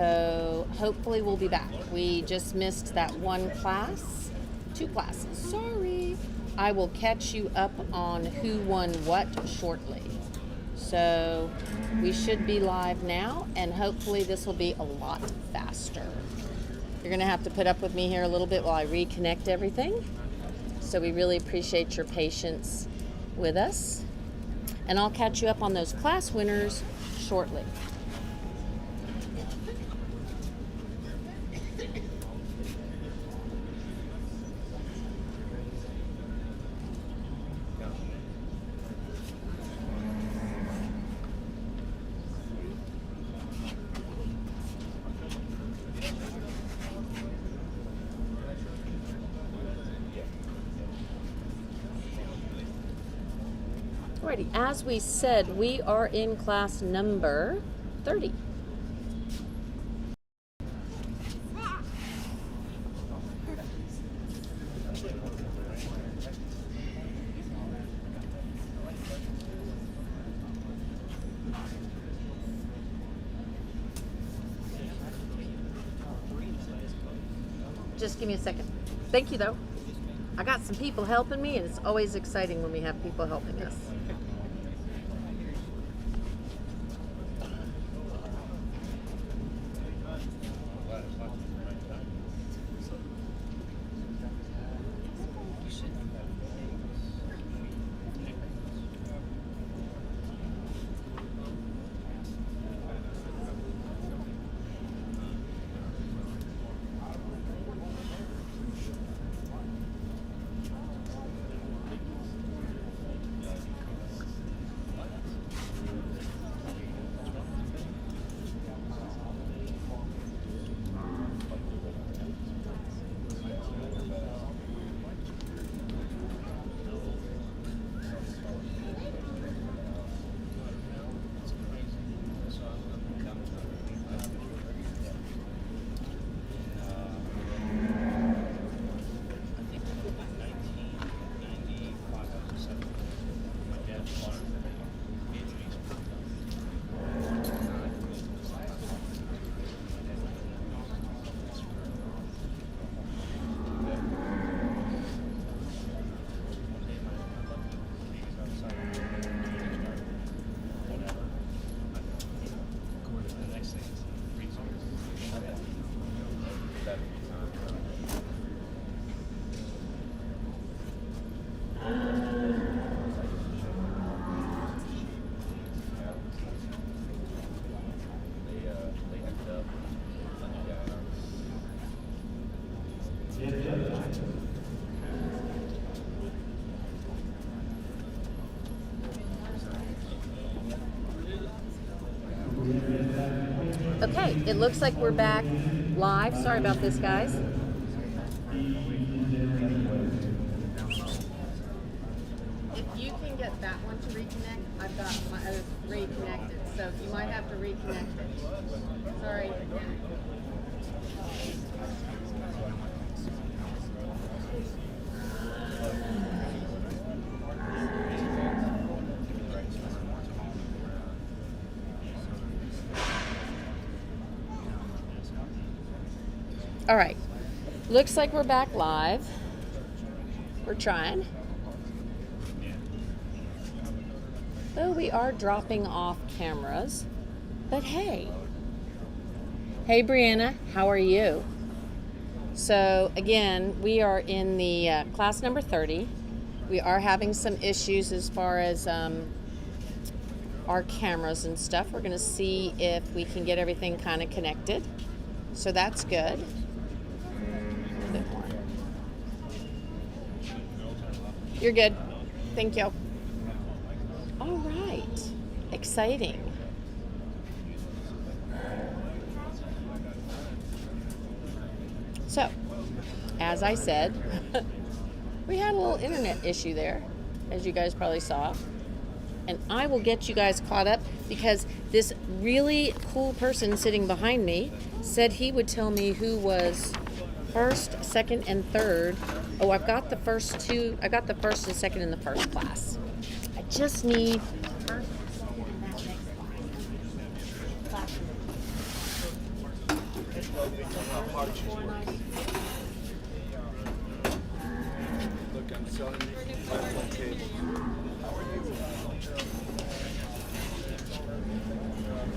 So hopefully we'll be back. We just missed that one class, 2 classes, sorry. I will catch you up on who won what shortly. So we should be live now, and hopefully this will be a lot faster. You're gonna have to put up with me here a little bit while I reconnect everything. So we really appreciate your patience with us. And I'll catch you up on those class winners shortly. Alrighty, as we said, we are in class number 30. Just give me a second. Thank you, though. I got some people helping me, and it's always exciting when we have people helping us. Okay, it looks like we're back live. Sorry about this, guys. If you can get that one to reconnect, I've got my other reconnected. So you might have to reconnect it. Sorry. All right, looks like we're back live. We're trying. Though we are dropping off cameras, but hey. Hey, Brianna, how are you? So again, we are in the class number 30. We are having some issues as far as our cameras and stuff. We're gonna see if we can get everything kind of connected. So that's good. A bit more. You're good. Thank you. All right. Exciting. So, as I said, we had a little internet issue there, as you guys probably saw. And I will get you guys caught up because this really cool person sitting behind me said he would tell me who was first, second, and third. Oh, I've got the first two. I got the first and second in the first class. I just need first, second, and that next class. Look, I'm selling telephone cables.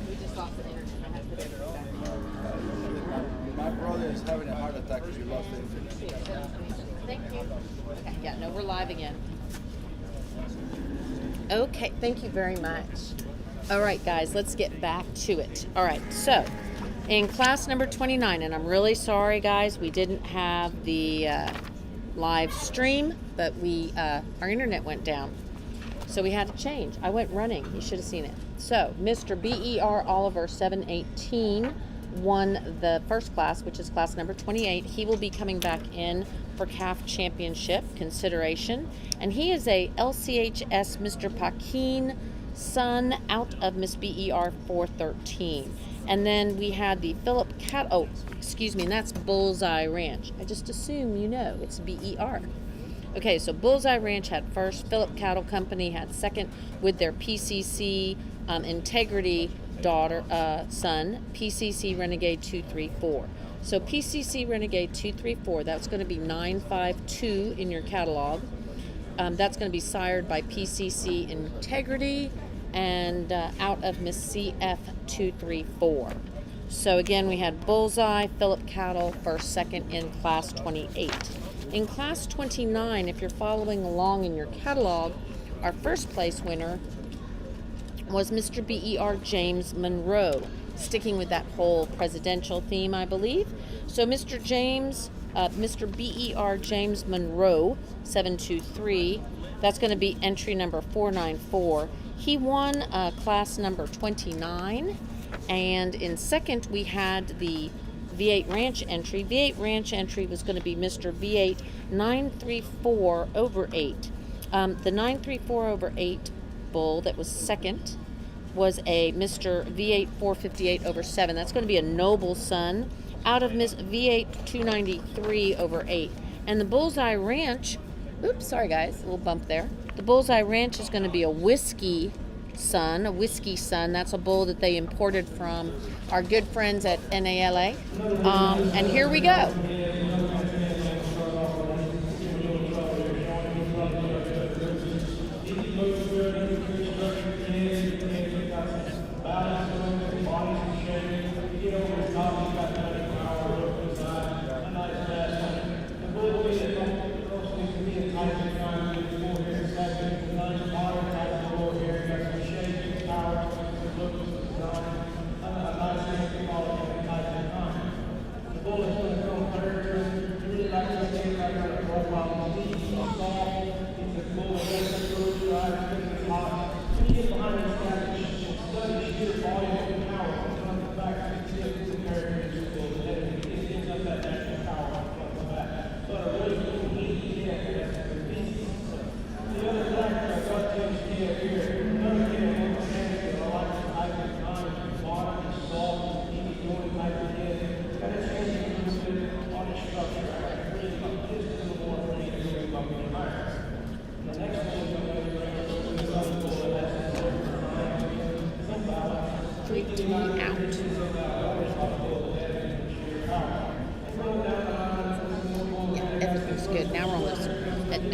We just lost the internet. I had to put everything back. My brother is having a heart attack because you lost the internet. Thank you. Okay, yeah, no, we're live again. Okay, thank you very much. All right, guys, let's get back to it. All right, so in class number 29, and I'm really sorry, guys, we didn't have the live stream, but our internet went down, so we had to change. I went running. You should have seen it. So Mr. B.E.R. Oliver 718 won the first class, which is class number 28. He will be coming back in for CAF championship consideration, and he is a LCHS Mr. Paquin son out of Miss BER 413. And then we had the Philip Cat, oh, excuse me, and that's Bullseye Ranch. I just assume you know it's BER. Okay, so Bullseye Ranch had first, Philip Cattle Company had second with their PCC Integrity son, PCC Renegade 234. So PCC Renegade 234, that's going to be 952 in your catalog. That's going to be sired by PCC Integrity and out of Miss CF 234. So again, we had Bullseye, Philip Cattle, first, second in class 28. In class 29, if you're following along in your catalog, our first place winner was Mr. BER James Monroe, sticking with that whole presidential theme, I believe. So Mr. BER James Monroe, 723, that's going to be entry number 494. He won class number 29, and in second we had the V8 Ranch entry. V8 Ranch entry was going to be Mr. V8 934 over 8. The 934 over 8 bull that was second was a Mr. V8 458 over 7. That's going to be a noble son out of Miss V8 293 over 8. And the Bullseye Ranch, oops, sorry guys, a little bump there. The Bullseye Ranch is going to be a whiskey son. That's a bull that they imported from our good friends at NALA. And here we go.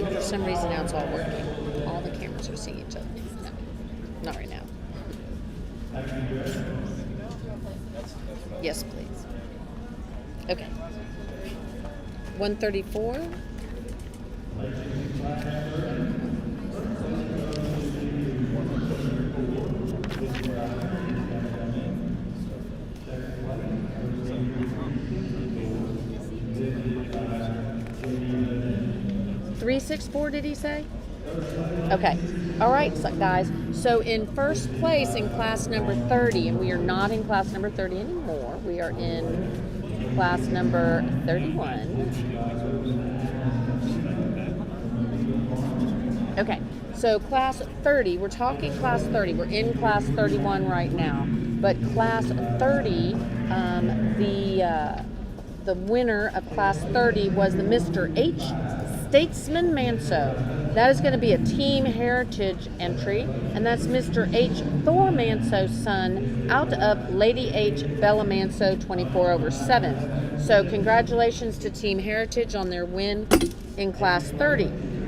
For some reason now it's all working. All the cameras are seeing each other. No, not right now. Yes, please. Okay. 134. $364, did he say? Okay. All right, so guys. So in first place in class number 30, and we are not in class number 30 anymore. We are in class number 31. Okay. So class 30, we're talking class 30. We're in class 31 right now. But class 30, the winner of class 30 was the Mr. Statesman Manso. That is going to be a Team Heritage entry, and that's Mr. H. Thor Manso's son out of Lady H. Bella Manso 24/7. So congratulations to Team Heritage on their win in Class 30.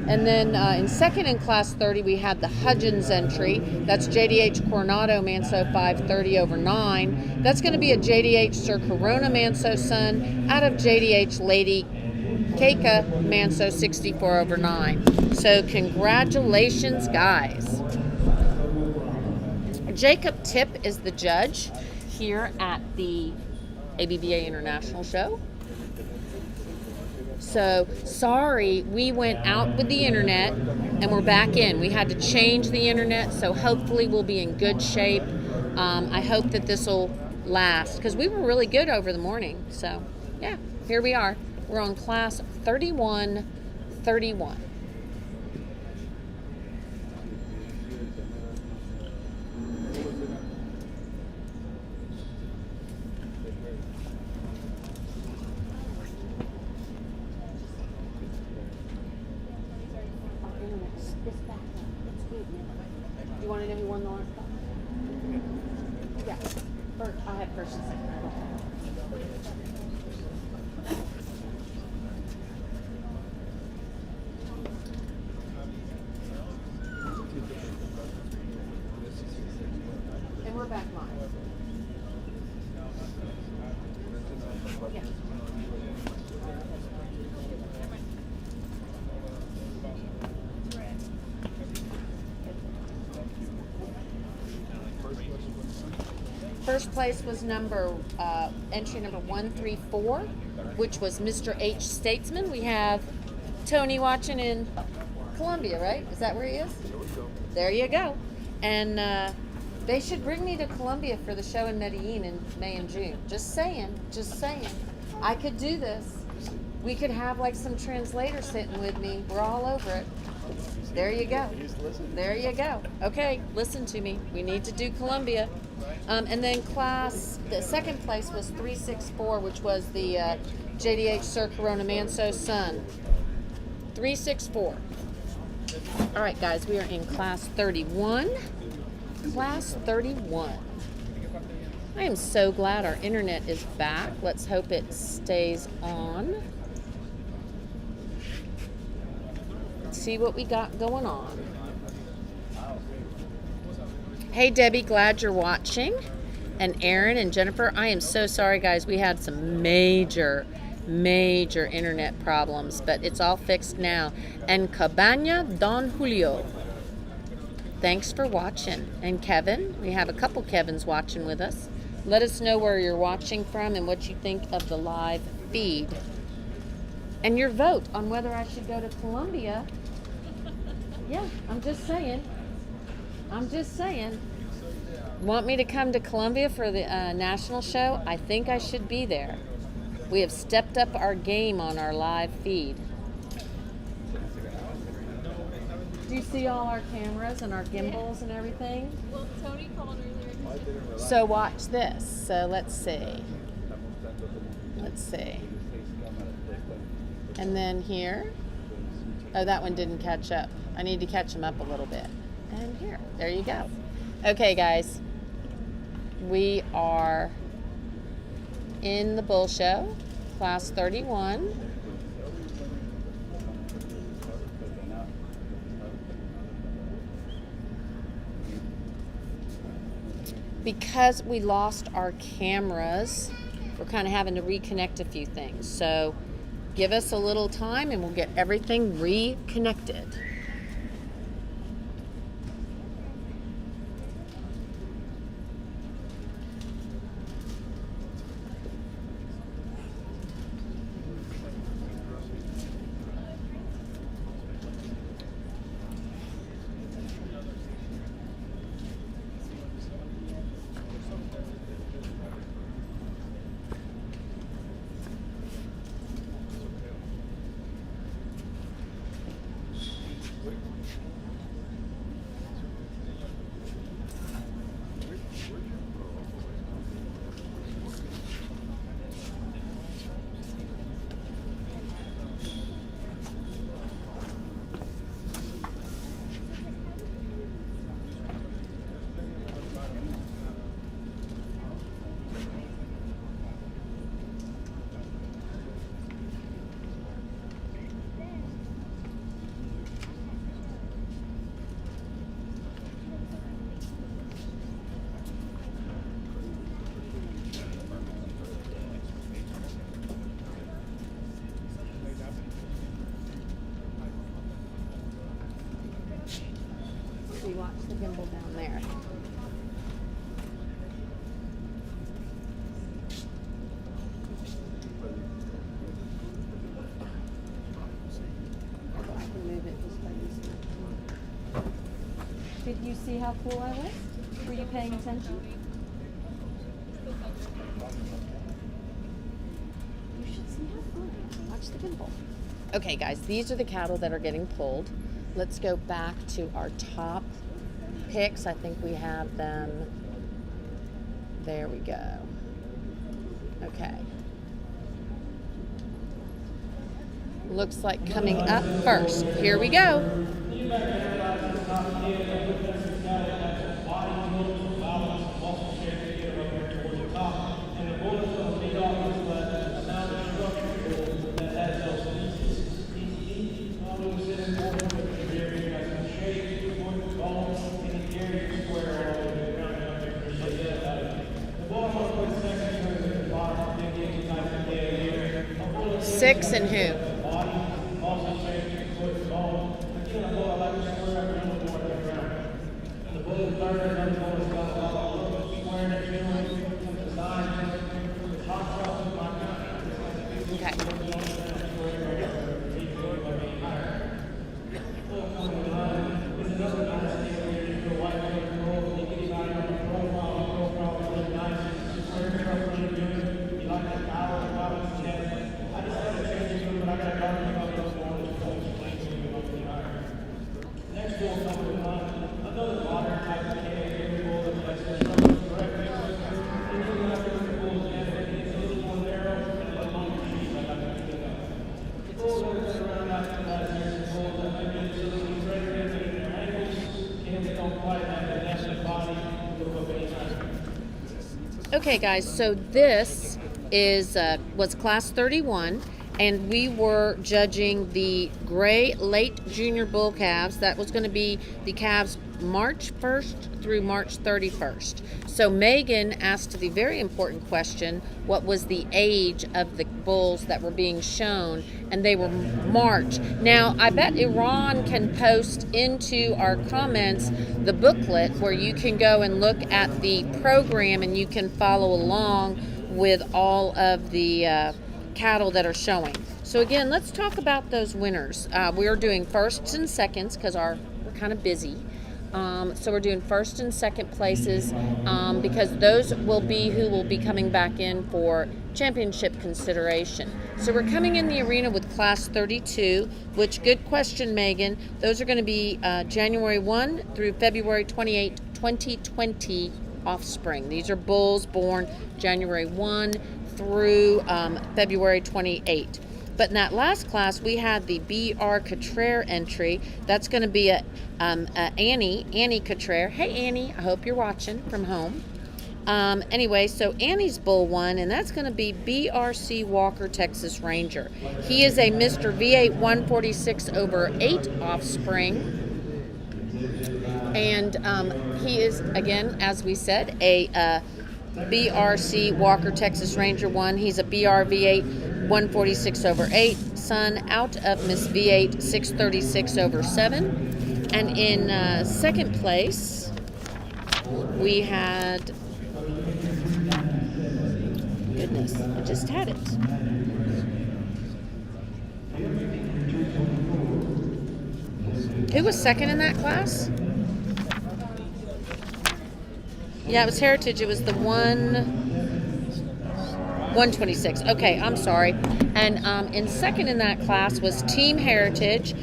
And then in second in Class 30, we had the Hudgens entry. That's JDH Coronado Manso 530/9. That's going to be a JDH Sir Corona Manso son out of JDH Lady Keika Manso 64/9. So congratulations, guys. Jacob Tipp is the judge here at the ABBA International Show. So sorry, we went out with the internet and we're back in. We had to change the internet, so hopefully we'll be in good shape. I hope that this will last because we were really good over the morning. So yeah, here we are. We're on class 3131. You want to know who won the last spot? Yeah. First, I have first and second. And we're back live. Yeah. First place was entry number 134, which was Mr. H. Statesman. We have Tony watching in Colombia, right? Is that where he is? There you go. And they should bring me to Colombia for the show in Medellin in May and June. Just saying. I could do this. We could have like some translators sitting with me. We're all over it. There you go. There you go. Okay, listen to me. We need to do Colombia. And then the second place was 364, which was the JDH Sir Corona Manso's son. 364. All right, guys, we are in class 31. Class 31. I am so glad our internet is back. Let's hope it stays on. Let's see what we got going on. Hey, Debbie, glad you're watching. And Aaron and Jennifer, I am so sorry, guys. We had some major internet problems, but it's all fixed now. And Cabana Don Julio, thanks for watching. And Kevin, we have a couple Kevins watching with us. Let us know where you're watching from and what you think of the live feed. And your vote on whether I should go to Colombia. Yeah, I'm just saying. Want me to come to Colombia for the national show? I think I should be there. We have stepped up our game on our live feed. Do you see all our cameras and our gimbals and everything? Well, Tony called earlier. So watch this. So let's see. And then here. Oh, that one didn't catch up. I need to catch them up a little bit. And here. There you go. Okay, guys. We are in the bull show, class 31. Because we lost our cameras, we're kind of having to reconnect a few things. So give us a little time and we'll get everything reconnected. Did you see how cool I was? Were you paying attention? You should see how fun I am. Watch the gimbal. Okay, guys, these are the cattle that are getting pulled. Let's go back to our top picks. I think we have them. There we go. Okay. Looks like coming up first. Here we go. Six and who? Okay. Okay, guys, so this is was class 31, and we were judging the gray late junior bull calves. That was going to be the calves March 1st through March 31st. So Megan asked the very important question, what was the age of the bulls that were being shown? And they were March. Now, I bet Iran can post into our comments the booklet where you can go and look at the program and you can follow along with all of the cattle that are showing. So again, let's talk about those winners. We're doing firsts and seconds because we're kind of busy. So we're doing first and second places because those will be who will be coming back in for championship consideration. So we're coming in the arena with class 32, which, good question, Megan. Those are going to be January 1 through February 28, 2020 offspring. These are bulls born January 1 through February 28. But in that last class, we had the B.R. Cottrell entry. That's going to be Annie Cottrell. Hey, Annie, I hope you're watching from home. Anyway, so Annie's bull won, and that's going to be B.R.C. Walker, Texas Ranger. He is a Mr. V8 146/8 offspring. And he is, again, as we said, a B.R.C. Walker, Texas Ranger 1. He's a B.R. V8 146/8 son out of Miss V8 636/7. And in second place, we had, goodness, I just had it. Who was second in that class? Yeah, it was Heritage. It was the 126. Okay, I'm sorry. And in second in that class was Team Heritage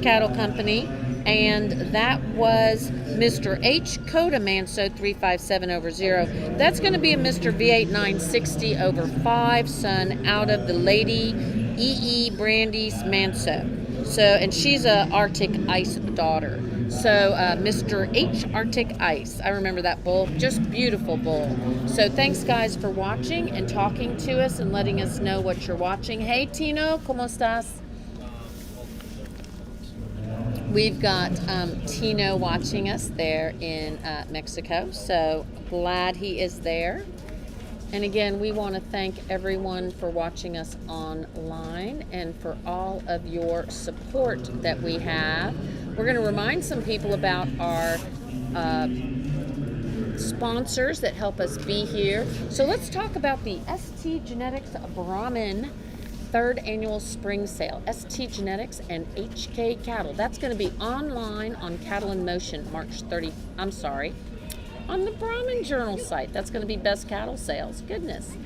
Cattle Company, and that was Mr. H. Coda Manso 357/0. That's going to be a Mr. V8 960/5 son out of the Lady E.E. Brandy's Manso. So, and she's a Arctic Ice daughter. So Mr. H. Arctic Ice. I remember that bull. Just beautiful bull. So thanks, guys, for watching and talking to us and letting us know what you're watching. Hey, Tino, ¿cómo estás? We've got Tino watching us there in Mexico. So glad he is there. And again, we want to thank everyone for watching us online and for all of your support that we have. We're going to remind some people about our sponsors that help us be here. So let's talk about the ST Genetics Brahmin third annual spring sale, ST Genetics and HK Cattle. That's going to be online on Cattle in Motion, on the Brahmin Journal site. That's going to be Best Cattle Sales. Goodness.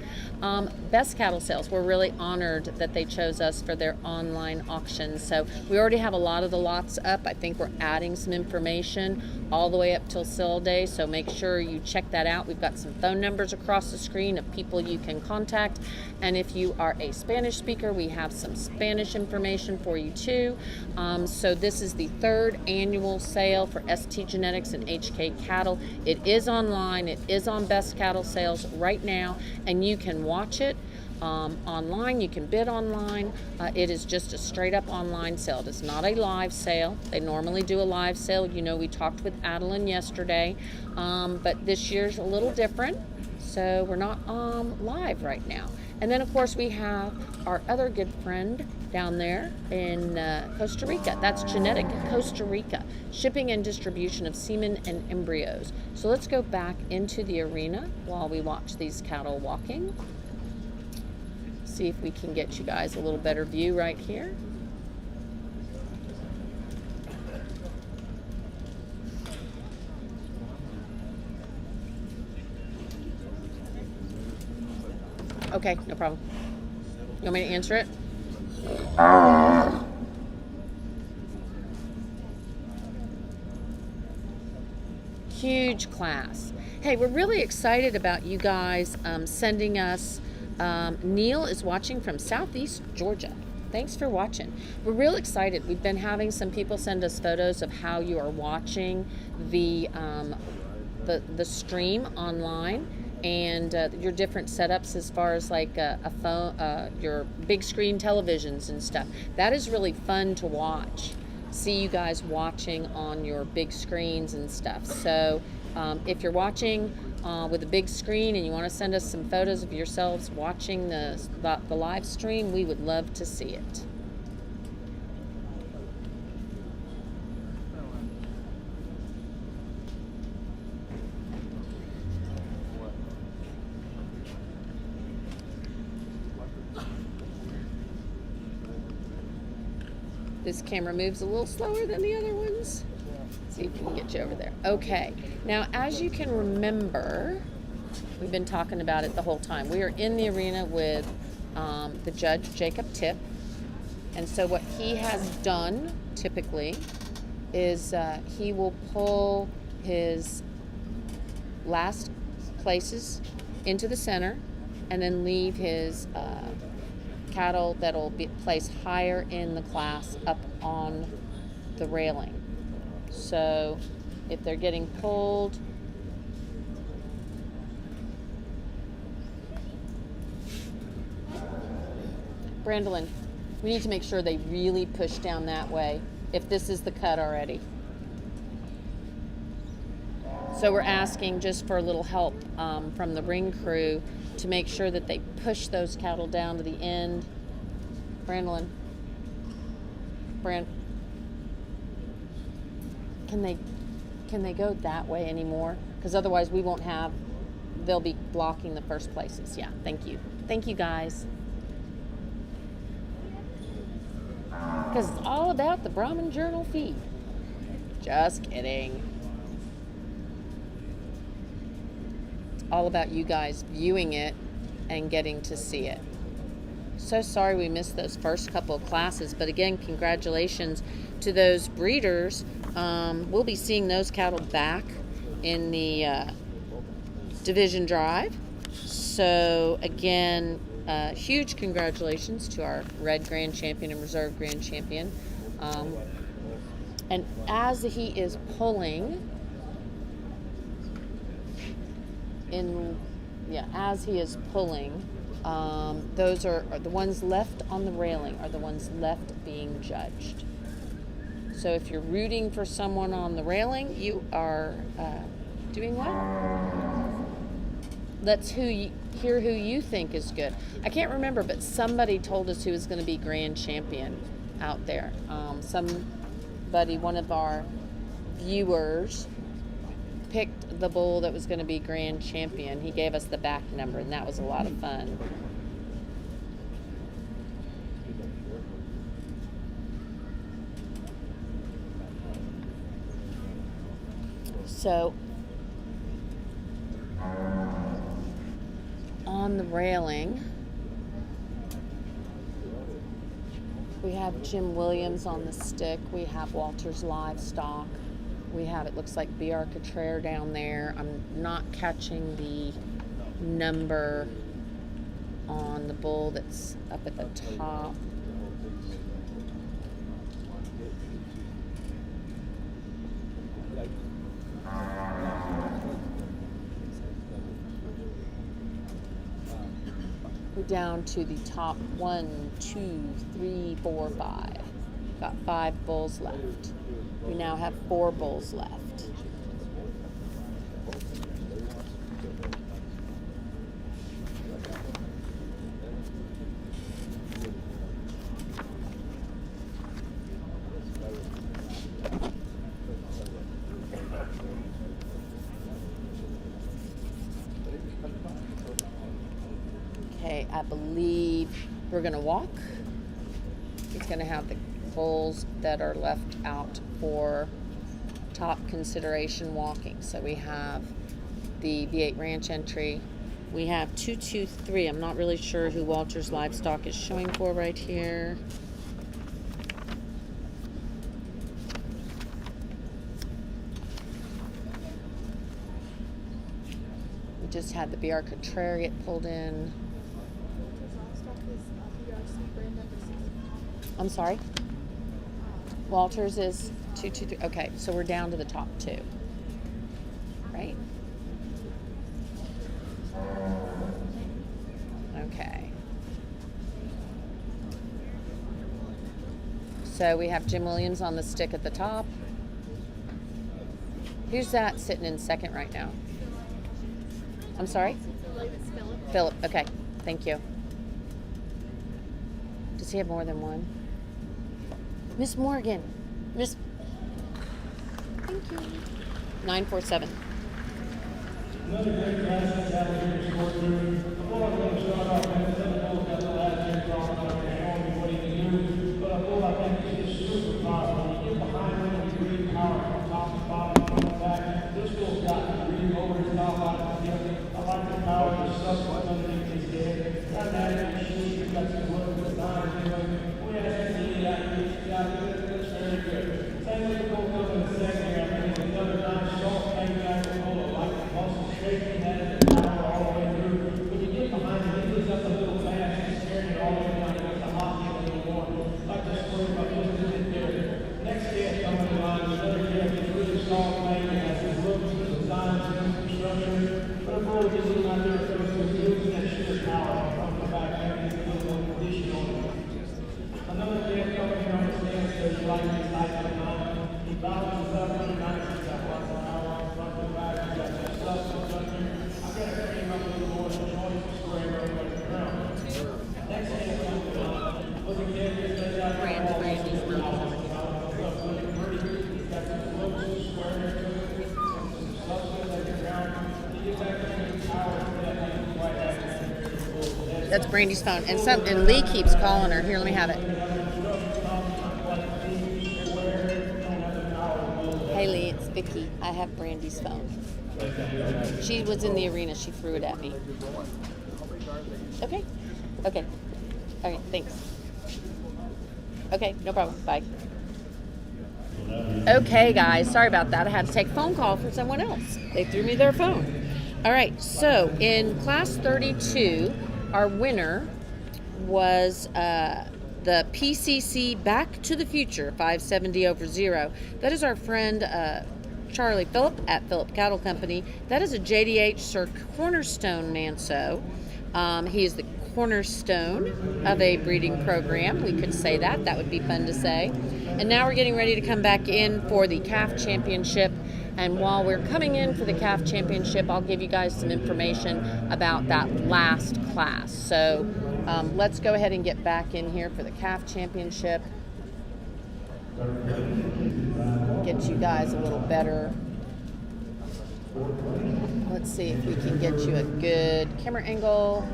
Best Cattle Sales. We're really honored that they chose us for their online auction. So we already have a lot of the lots up. I think we're adding some information all the way up till sale day. So make sure you check that out. We've got some phone numbers across the screen of people you can contact. And if you are a Spanish speaker, we have some Spanish information for you too. So this is the third annual sale for ST Genetics and HK Cattle. It is online. It is on Best Cattle Sales right now, and you can watch it online. You can bid online. It is just a straight up online sale. It is not a live sale. They normally do a live sale. You know, we talked with Adeline yesterday, but this year's a little different, so we're not live right now. And then of course we have our other good friend down there in Costa Rica. That's Genetic Costa Rica, shipping and distribution of semen and embryos. So let's go back into the arena while we watch these cattle walking. See if we can get you guys a little better view right here. Okay, no problem. You want me to answer it? Huge class. Hey, we're really excited about you guys sending us. Neil is watching from Southeast Georgia. Thanks for watching. We're real excited. We've been having some people send us photos of how you are watching the stream online, and your different setups as far as like a phone, your big screen televisions and stuff. That is really fun to watch. See you guys watching on your big screens and stuff. So if you're watching with a big screen and you want to send us some photos of yourselves watching the live stream, we would love to see it. This camera moves a little slower than the other ones. Let's see if we can get you over there. Okay, now as you can remember, we've been talking about it the whole time. We are in the arena with the judge, Jacob Tipp. And so what he has done typically is he will pull his last places into the center and then leave his cattle that'll be placed higher in the class up on the railing. So if they're getting pulled, Brandolin, we need to make sure they really push down that way if this is the cut already. So we're asking just for a little help from the ring crew to make sure that they push those cattle down to the end. Brandolin. Can they go that way anymore? Because otherwise we won't have, they'll be blocking the first places. Yeah, thank you. Thank you guys. Because it's all about the Brahmin Journal feed. Just kidding. All about you guys viewing it and getting to see it. So sorry we missed those first couple of classes, but again, congratulations to those breeders. We'll be seeing those cattle back in the division drive. So again, huge congratulations to our red grand champion and reserve grand champion. And as he is pulling, as he is pulling, those are the ones left on the railing are the ones left being judged. So if you're rooting for someone on the railing, you are doing what? Let's hear who you think is good. I can't remember, but somebody told us who was going to be grand champion out there. Somebody, one of our viewers, picked the bull that was going to be grand champion. He gave us the back number, and that was a lot of fun. So on the railing, we have Jim Williams on the stick. We have Walters Livestock. We have, it looks like B.R. Cottrell down there. I'm not catching the number on the bull that's up at the top. We're down to the top 1, 2, 3, 4, 5. Got 5 bulls left. We now have 4 bulls left. Okay, I believe we're gonna walk. He's gonna have the bulls that are left out for top consideration walking. So we have the V8 Ranch entry. We have 223. I'm not really sure who Walters Livestock is showing for right here. We just had the BR Contrariat pulled in. I'm sorry? Walters is 223. Okay, so we're down to the top 2. Right? Okay. So we have Jim Williams on the stick at the top. Who's that sitting in second right now? I'm sorry? Philip. Okay, thank you. Does he have more than one? Miss Morgan. Miss. Thank you. 947. Another great class that's happening in the sport room. Before I'm going to start off, I have 7 bulls got the last 10 drawn up and showing me what he can do. But a bull I think is just super powerful. You get behind him and you breathe power from top to bottom, front to back. This bull's got to breathe over his top out of the other. I like the power of the substance underneath his head. Not that machine, he's got some work with time doing. We have some really active guys. That's very good. Same with the bull coming in the second here. I think another nice short hang back with bull. I like the muscle shaking that and the power all the way through. When you get behind him, he gets up a little fast. He's carrying it all the way down. He gets a hot hit a little more. Like this story about just a bit there. Next cat coming in line is another cat that's really soft made. It has his looks, his designs, his construction. But a bull gets in out there first with using that sheer power from the back end and a little more condition on it. Another cat coming here on the stand says you like his height of line. He balances up really nice. He's got lots of power on front and back. He's got that substance up here. I've got to bring him up a little more than choice to square right on the ground. Next cat comes in. Look at that. He's got that Brandy's He's got some looks to square there to it. Some substance at the ground. He gets back there and power to that. He's quite happy. That's Brandy's phone. And Lee keeps calling her. Here, let me have it. Hey Lee, it's Vicky. I have Brandy's phone. She was in the arena. She threw it at me. Okay. Okay. All right, thanks. Okay, no problem. Bye. Okay, guys. Sorry about that. I had to take a phone call for someone else. They threw me their phone. All right, so in class 32, our winner was the PCC Back to the Future 570 over 0. That is our friend Charlie Phillip at Phillip Cattle Company. That is a JDH Sir Cornerstone Manso. He is the cornerstone of a breeding program. We could say that. That would be fun to say. And now we're getting ready to come back in for the calf championship. And while we're coming in for the calf championship, I'll give you guys some information about that last class. So let's go ahead and get back in here for the calf championship. Get you guys a little better. Let's see if we can get you a good camera angle.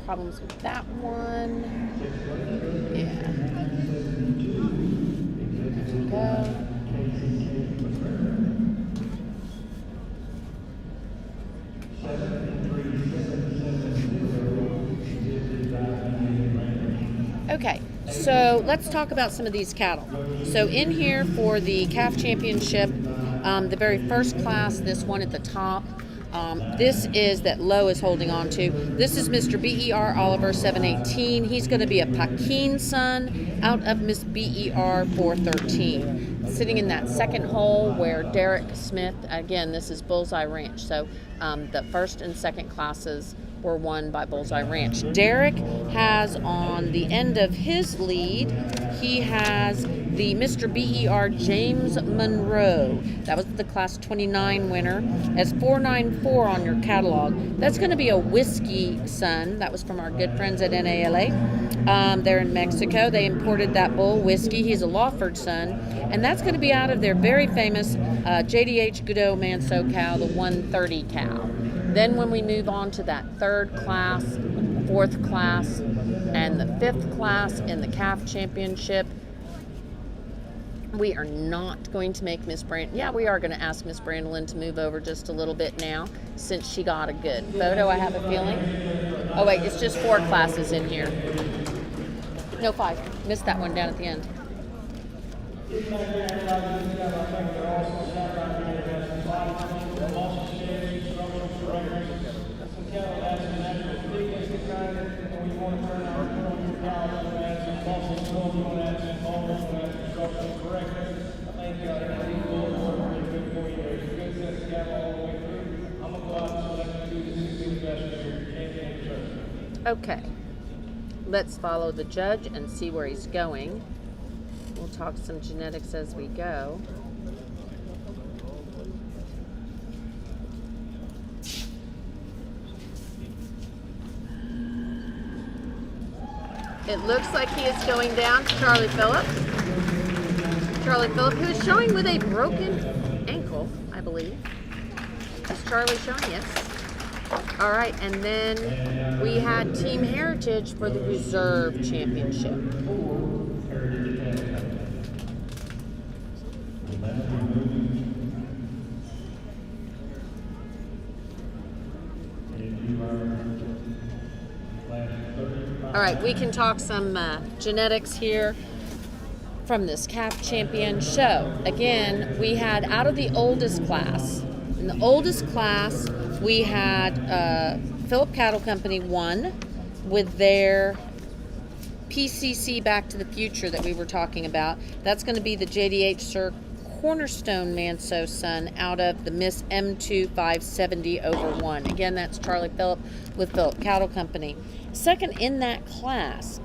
problems with that one. Yeah. There we go. Okay, so let's talk about some of these cattle. So in here for the calf championship, the very first class, this one at the top, this is that Lowe is holding on to. This is Mr. BER Oliver 718. He's going to be a Paquin son out of Miss BER 413. Sitting in that second hole where Derek Smith, again, this is Bullseye Ranch. So the first and second classes were won by Bullseye Ranch. Derek has on the end of his lead, he has the Mr. BER James Monroe. That was the class 29 winner. As 494 on your catalog. That's going to be a whiskey son. That was from our good friends at NALA. They're in Mexico. They imported that bull whiskey. He's a Lawford son. And that's going to be out of their very famous JDH Godot Manso cow, the 130 cow. Then when we move on to that third class, fourth class, and the fifth class in the calf championship, we are not going to make Miss Brand. Yeah, we are going to ask Miss Brandolin to move over just a little bit now, since she got a good photo, I have a feeling. Oh wait, it's just 4 classes in here. No, 5. Missed that one down at the end. Okay, let's follow the judge and see where he's going. We'll talk some genetics as we go. It looks like he is going down to Charlie Phillip. Charlie Phillip, who is showing with a broken ankle, I believe. Is Charlie showing? Yes. All right, and then we had Team Heritage for the Reserve Championship. All right, we can talk some genetics here from this calf champion show. Again, we had out of the oldest class. In the oldest class, we had Phillip Cattle Company won with their PCC Back to the Future that we were talking about. That's going to be the JDH Sir Cornerstone Manso son out of the Miss M2 570 over 1. Again, that's Charlie Phillip with Phillip Cattle Company. Second in that class,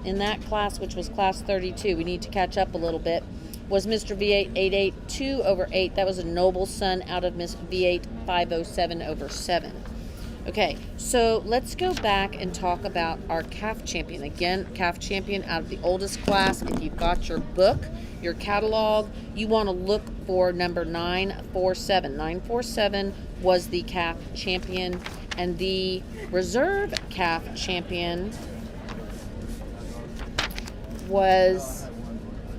which was class 32, we need to catch up a little bit, was Mr. V8 882 over 8. That was a Noble son out of Miss V8 507 over 7. Okay, so let's go back and talk about our calf champion. Again, calf champion out of the oldest class. If you've got your book, your catalog, you want to look for number 947. 947 was the calf champion, and the reserve calf champion was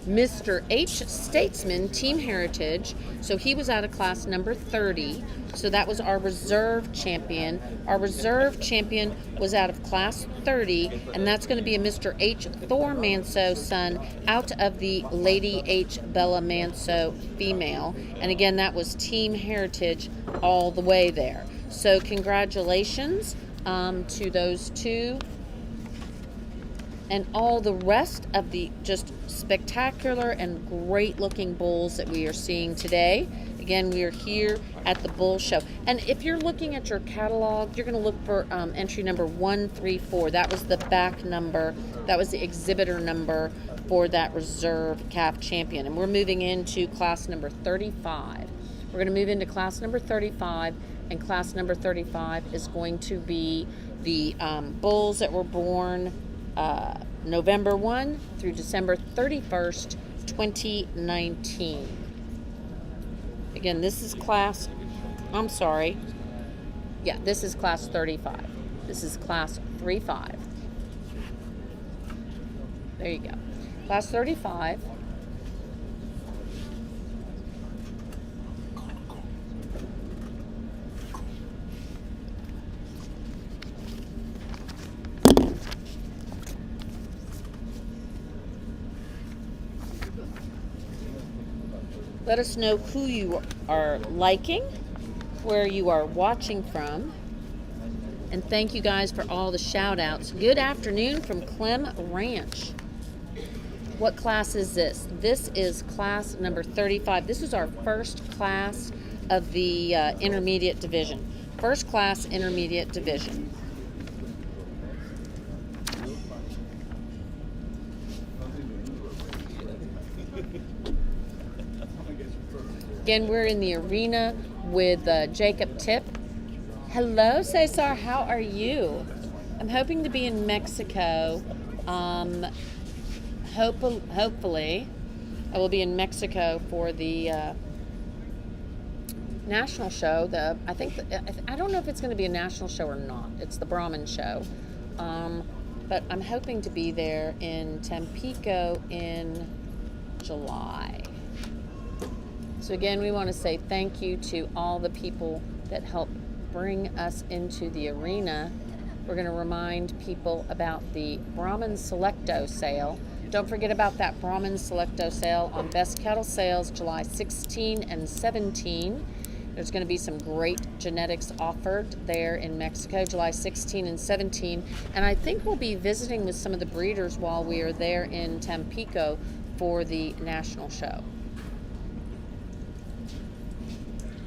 Mr. H. Statesman, Team Heritage. So he was out of class number 30. So that was our reserve champion. Our reserve champion was out of class 30, and that's going to be a Mr. H. Thor Manso son out of the Lady H. Bella Manso female. And again, that was Team Heritage all the way there. So congratulations to those two. And all the rest of the just spectacular and great looking bulls that we are seeing today. Again, we are here at the bull show. And if you're looking at your catalog, you're going to look for entry number 134. That was the back number. That was the exhibitor number for that reserve calf champion. And we're moving into class number 35. We're going to move into class number 35. And class number 35 is going to be the bulls that were born November 1 through December 31st, 2019. Again, this is class, I'm sorry. Yeah, this is class 35. This is class 35. There you go. Class 35. Let us know who you are liking, where you are watching from. And thank you guys for all the shout outs. Good afternoon from Clem Ranch. What class is this? This is class number 35. This is our first class of the intermediate division. First class intermediate division. Again, we're in the arena with Jacob Tipp. Hello, Cesar. How are you? I'm hoping to be in Mexico. Hopefully, I will be in Mexico for the national show. I don't know if it's going to be a national show or not. It's the Brahmin show, but I'm hoping to be there in Tampico in July. So again, we want to say thank you to all the people that helped bring us into the arena. We're going to remind people about the Brahmin Selecto sale. Don't forget about that Brahmin Selecto sale on Best Cattle Sales, July 16 and 17. There's going to be some great genetics offered there in Mexico, July 16 and 17. And I think we'll be visiting with some of the breeders while we are there in Tampico for the national show.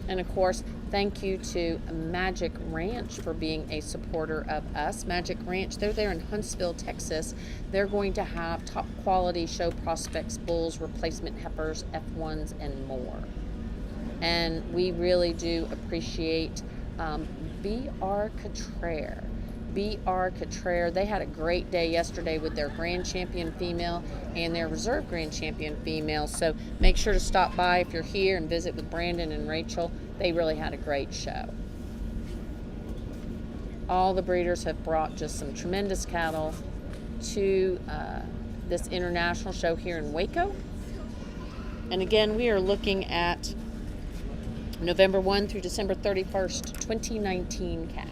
And of course, thank you to Magic Ranch for being a supporter of us. Magic Ranch, they're there in Huntsville, Texas. They're going to have top quality show prospects, bulls, replacement heifers, F1s, and more. And we really do appreciate B.R. Cottrell. B.R. Cottrell, they had a great day yesterday with their Grand Champion female and their Reserve Grand Champion female. So make sure to stop by if you're here and visit with Brandon and Rachel. They really had a great show. All the breeders have brought just some tremendous cattle to this international show here in Waco. And again, we are looking at November 1 through December 31st, 2019 calves.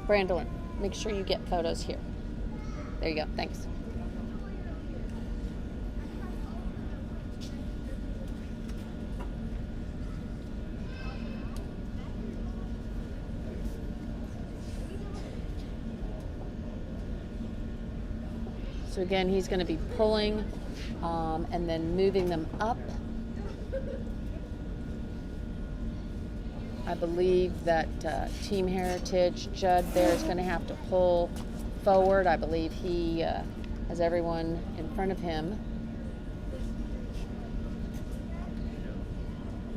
Brandolin, make sure you get photos here. There you go. Thanks. So again, he's going to be pulling and then moving them up. I believe that Team Heritage Judd there is going to have to pull forward. I believe he has everyone in front of him.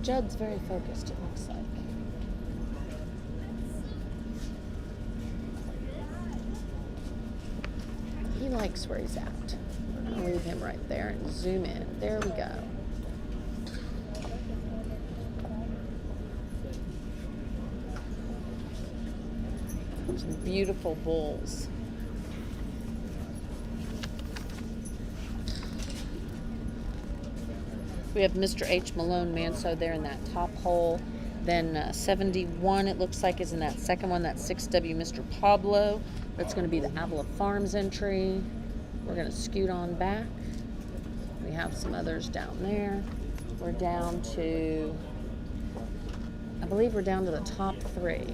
Judd's very focused, it looks like. He likes where he's at. I'll leave him right there and zoom in. There we go. Some beautiful bulls. We have Mr. H. Malone Manso there in that top hole. Then 71, it looks like, is in that second one. That's 6W Mr. Pablo. That's going to be the ABBA Farms entry. We're going to scoot on back. We have some others down there. We're down to, I believe we're down to the top three.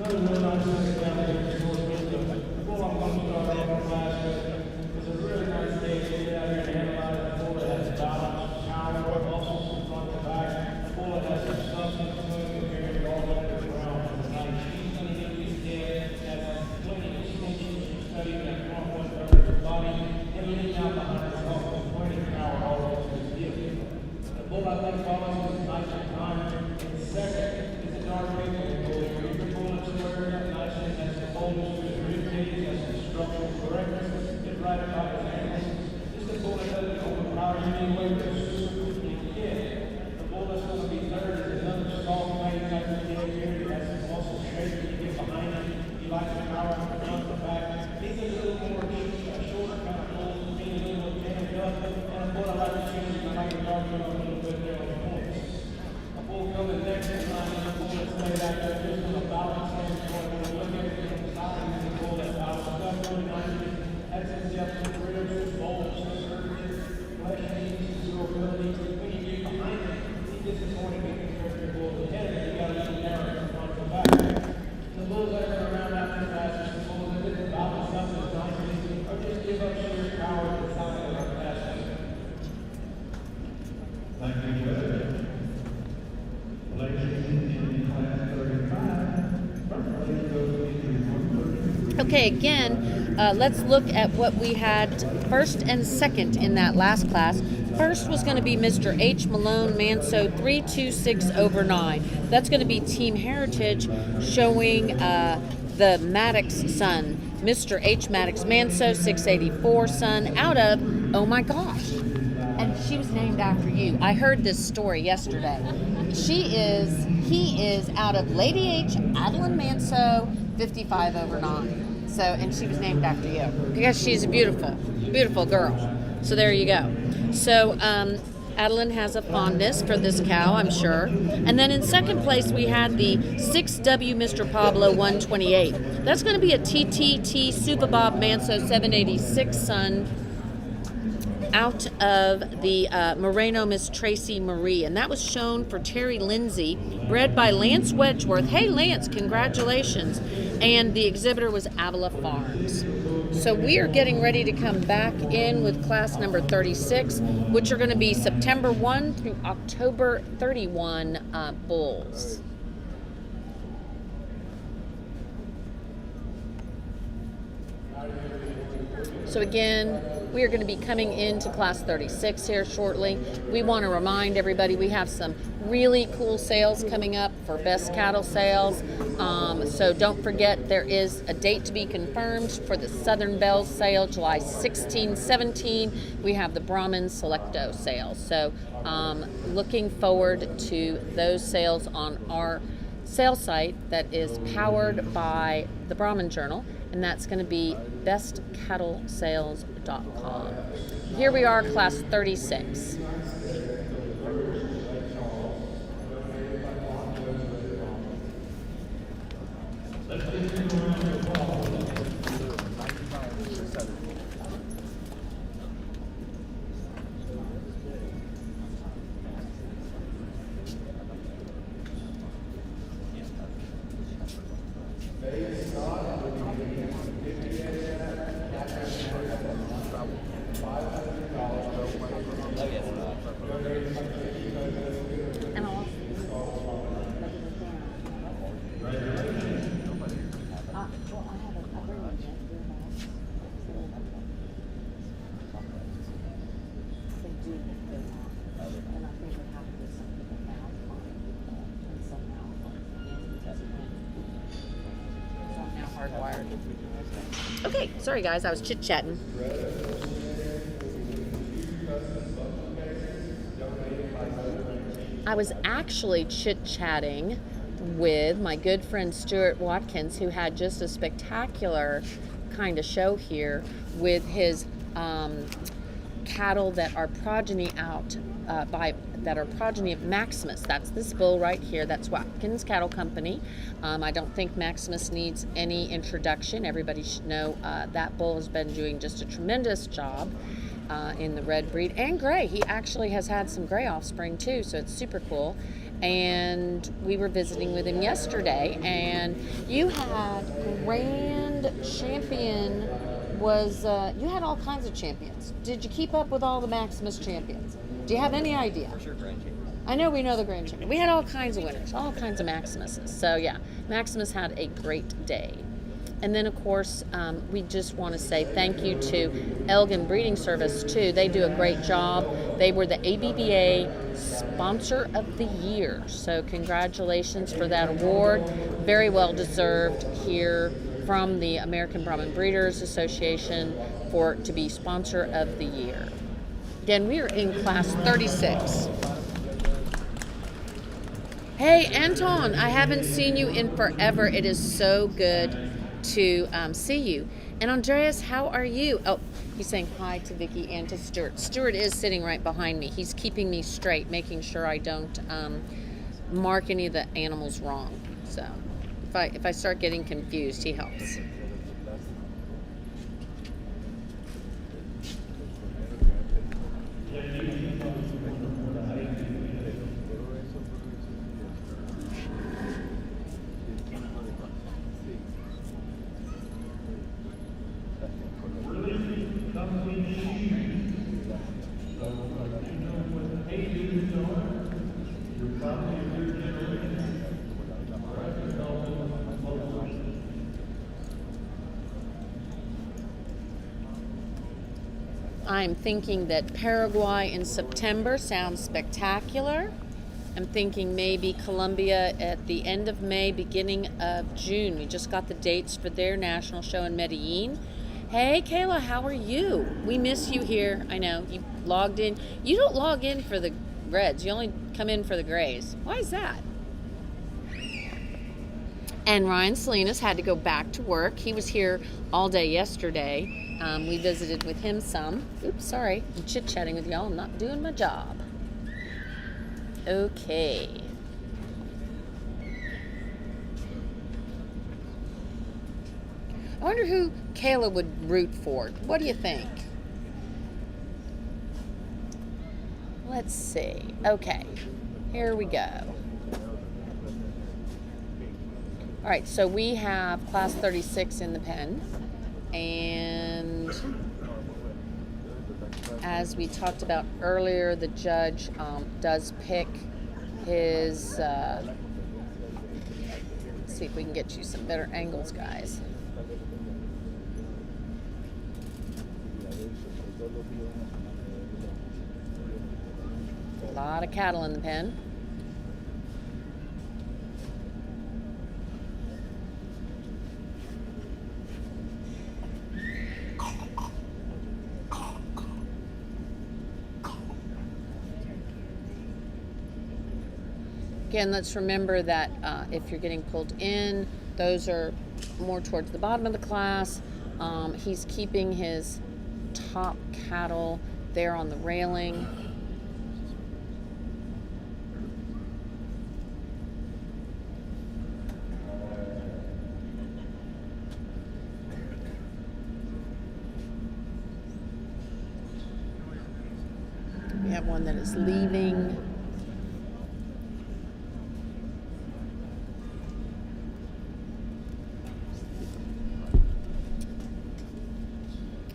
Another real nice thing down here in Sportsville. The bull I'm going to start off class with is a really nice day to get out here and analyze the bull that has balance, power, muscles from front to back. The bull that has some substance to it, and carrying it all the way around. Tonight, she's going to get these kids has plenty of extensions from studying that front one-third of her body and leaning out behind herself with plenty of power all over this deal. The bull I think follows is nice and time. And second is a dark big bull. The bull that's squared up nicely, has the boldness to his rib cage, has some structural correctness, get right about his ankles. This is a bull that doesn't overpower you anyway, but it's super good kid. The bull that's going to be third is another soft man type of kid here. He has some muscle shape. You get behind him. He likes the power from the front to the back. He's a little more shorter kind of bull, being a little jammed up. And a bull I like to choose, I like to darken up a little bit there on the points. A bull coming next in line is a bull that's laid out there just from a balance standpoint. When we look at it from the side, it's a bull that's balanced up really nicely. Has some depth to the ribs, bold, conservative, flesh needs, durability. When you get behind him, he's disappointed because the bull is ahead of him. You got to let him narrow from front to back. The bulls that are around after classes, the bulls that didn't balance up as nicely, or just give up sheer power to the side of our classes. Thank you, Judge. Ladies in class 35, first place goes to Okay, again, let's look at what we had first and second in that last class. First was going to be Mr. H. Malone Manso 326/9. That's going to be Team Heritage showing the Maddox son, Mr. H. Maddox Manso 684 son out of, oh my gosh, and she was named after you. I heard this story yesterday. He is out of Lady H. Adeline Manso 55/9. So, and she was named after you because she's a beautiful, beautiful girl. So there you go. So Adeline has a fondness for this cow, I'm sure. And then in second place, we had the 6W Mr. Pablo 128. That's going to be a TTT Super Bob Manso 786 son out of the Moreno Miss Tracy Marie. And that was shown for Terry Lindsay, bred by Lance Wedgeworth. Hey, Lance, congratulations. And the exhibitor was ABBA Farms. So we are getting ready to come back in with class number 36, which are going to be September 1 through October 31 bulls. So again, we are going to be coming into class 36 here shortly. We want to remind everybody we have some really cool sales coming up for best cattle sales. So don't forget there is a date to be confirmed for the Southern Bells sale, July 16, 17. We have the Brahmin Selecto sale. So looking forward to those sales on our sale site that is powered by the Brahmin Journal, and that's going to be bestcattlesales.com. Here we are, class 36. Okay, sorry guys, I was chit-chatting. I was actually chit-chatting with my good friend Stuart Watkins, who had just a spectacular kind of show here with his cattle that are progeny that are progeny of Maximus. That's this bull right here. That's Watkins Cattle Company. I don't think Maximus needs any introduction. Everybody should know that bull has been doing just a tremendous job in the red breed and gray. He actually has had some gray offspring too, so it's super cool. and we were visiting with him yesterday. And you had grand champion was you had all kinds of champions. Did you keep up with all the Maximus champions? Do you have any idea? For sure, grand champion. I know we know the grand champion. We had all kinds of winners, all kinds of Maximuses. So yeah, Maximus had a great day. And then, of course, we just want to say thank you to Elgin Breeding Service, too. They do a great job. They were the ABBA Sponsor of the Year. So congratulations for that award. Very well deserved here from the American Brahman Breeders Association to be Sponsor of the Year. Again, we are in class 36. Hey, Anton, I haven't seen you in forever. It is so good to see you. And Andreas, how are you? Oh, he's saying hi to Vicky and to Stuart. Stuart is sitting right behind me. He's keeping me straight, making sure I don't mark any of the animals wrong. So if I start getting confused, he helps. I'm thinking that Paraguay in September sounds spectacular. I'm thinking maybe Colombia at the end of May, beginning of June. We just got the dates for their national show in Medellin. Hey, Kayla, how are you? We miss you here. I know, you logged in. You don't log in for the Reds. You only come in for the Grays. Why is that? And Ryan Salinas had to go back to work. He was here all day yesterday. We visited with him some. Oops, sorry. I'm chit-chatting with y'all. I'm not doing my job. Okay. I wonder who Kayla would root for. What do you think? Let's see. Okay. Here we go. All right, so we have class 36 in the pen. And as we talked about earlier, the judge does pick his, let's see if we can get you some better angles, guys. A lot of cattle in the pen. Again, let's remember that if you're getting pulled in, those are more towards the bottom of the class. He's keeping his top cattle there on the railing. We have one that is leaving.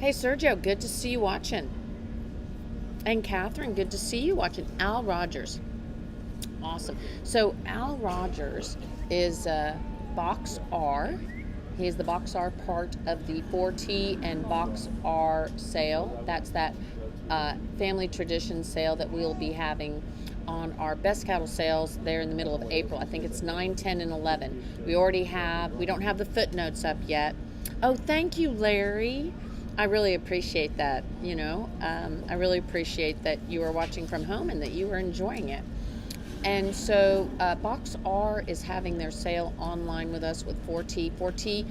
Hey, Sergio, good to see you watching. And Catherine, good to see you watching. Al Rogers. Awesome. So Al Rogers is Box R. He is the Box R part of the 4T and Box R sale. That's that family tradition sale that we'll be having on our best cattle sales there in the middle of April. I think it's 9, 10, and 11. We don't have the footnotes up yet. Oh, thank you, Larry. I really appreciate that, I really appreciate that you are watching from home and that you are enjoying it. And so Box R is having their sale online with us with 4T. 4T,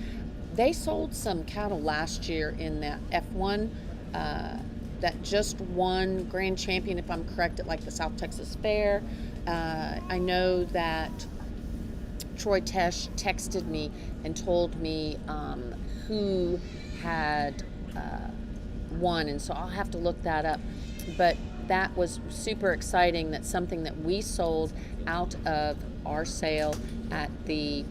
they sold some cattle last year in that F1 that just won Grand Champion, if I'm correct, at like the South Texas Fair. I know that Troy Tesh texted me and told me who had won, and so I'll have to look that up. But that was super exciting. That's something that we sold out of our sale at the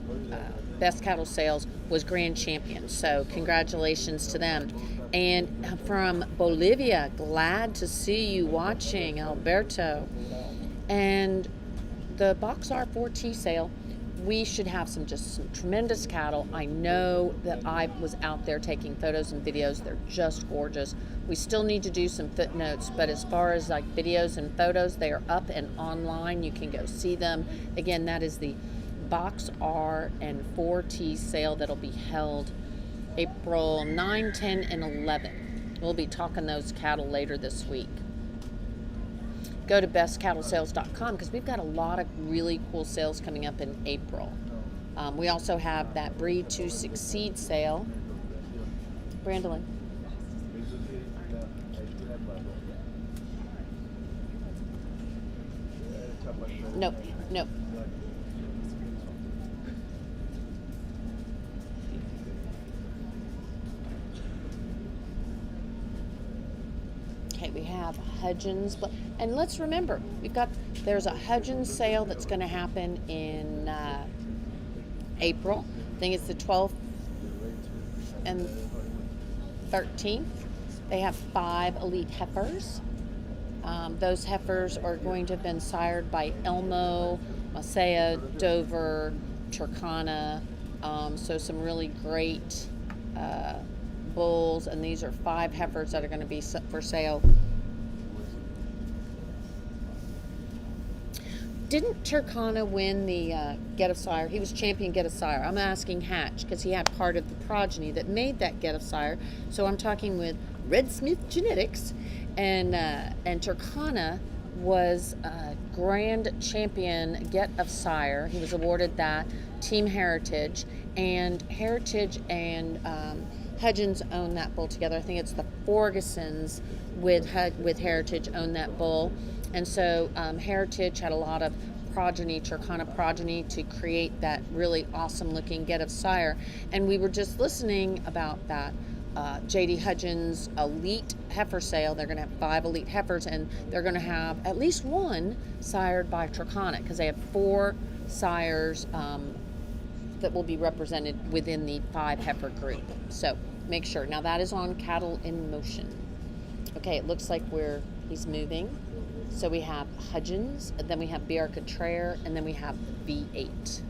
Best Cattle Sales was Grand Champion. So congratulations to them. And from Bolivia, glad to see you watching, Alberto. And the Box R4T sale, we should have some tremendous cattle. I know that I was out there taking photos and videos. They're just gorgeous. We still need to do some footnotes, but as far as like videos and photos, they are up and online. You can go see them. Again, that is the Box R and 4T sale that'll be held April 9, 10, and 11. We'll be talking those cattle later this week. Go to bestcattlesales.com because we've got a lot of really cool sales coming up in April. We also have that Breed to Succeed sale. Brandolin. Nope, nope. Okay, we have Hudgens, and let's remember, there's a Hudgens sale that's going to happen in April. I think it's the 12th and 13th. They have 5 elite heifers. Those heifers are going to have been sired by Elmo, Masaya, Dover, Turkana, so some really great bulls, and these are 5 heifers that are going to be for sale. Didn't Turkana win the Get of Sire? He was champion Get of Sire. I'm asking Hatch because he had part of the progeny that made that Get of Sire. So I'm talking with Red Smith Genetics, and Turkana was grand champion Get of Sire. He was awarded that. Team Heritage, and Heritage and Hudgens own that bull together. I think it's the Fergusons with Heritage own that bull. And so Heritage had a lot of progeny, Turkana progeny, to create that really awesome looking Get of Sire. And we were just listening about that J.D. Hudgens elite heifer sale. They're going to have 5 elite heifers, and they're going to have at least one sired by Turkana because they have 4 sires that will be represented within the 5 heifer group. So make sure. Now that is on Cattle in Motion. Okay, it looks like he's moving. So we have Hudgens, and then we have BR Contraire, and then we have V8.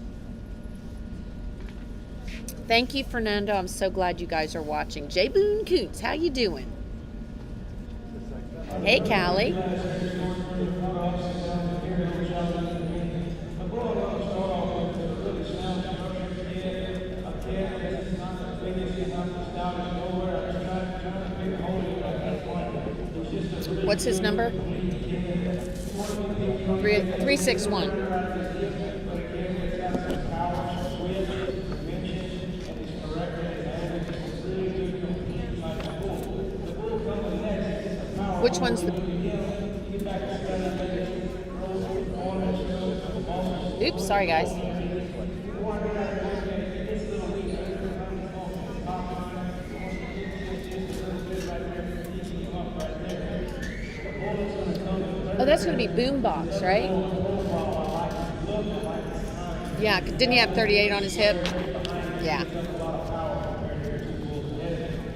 Thank you, Fernando. I'm so glad you guys are watching. J. Boone Coots, how you doing? Hey, Callie. What's his number? 361. Which one's the... Oops, sorry guys. Oh, that's going to be Boombox, right? Yeah, didn't he have 38 on his hip? Yeah.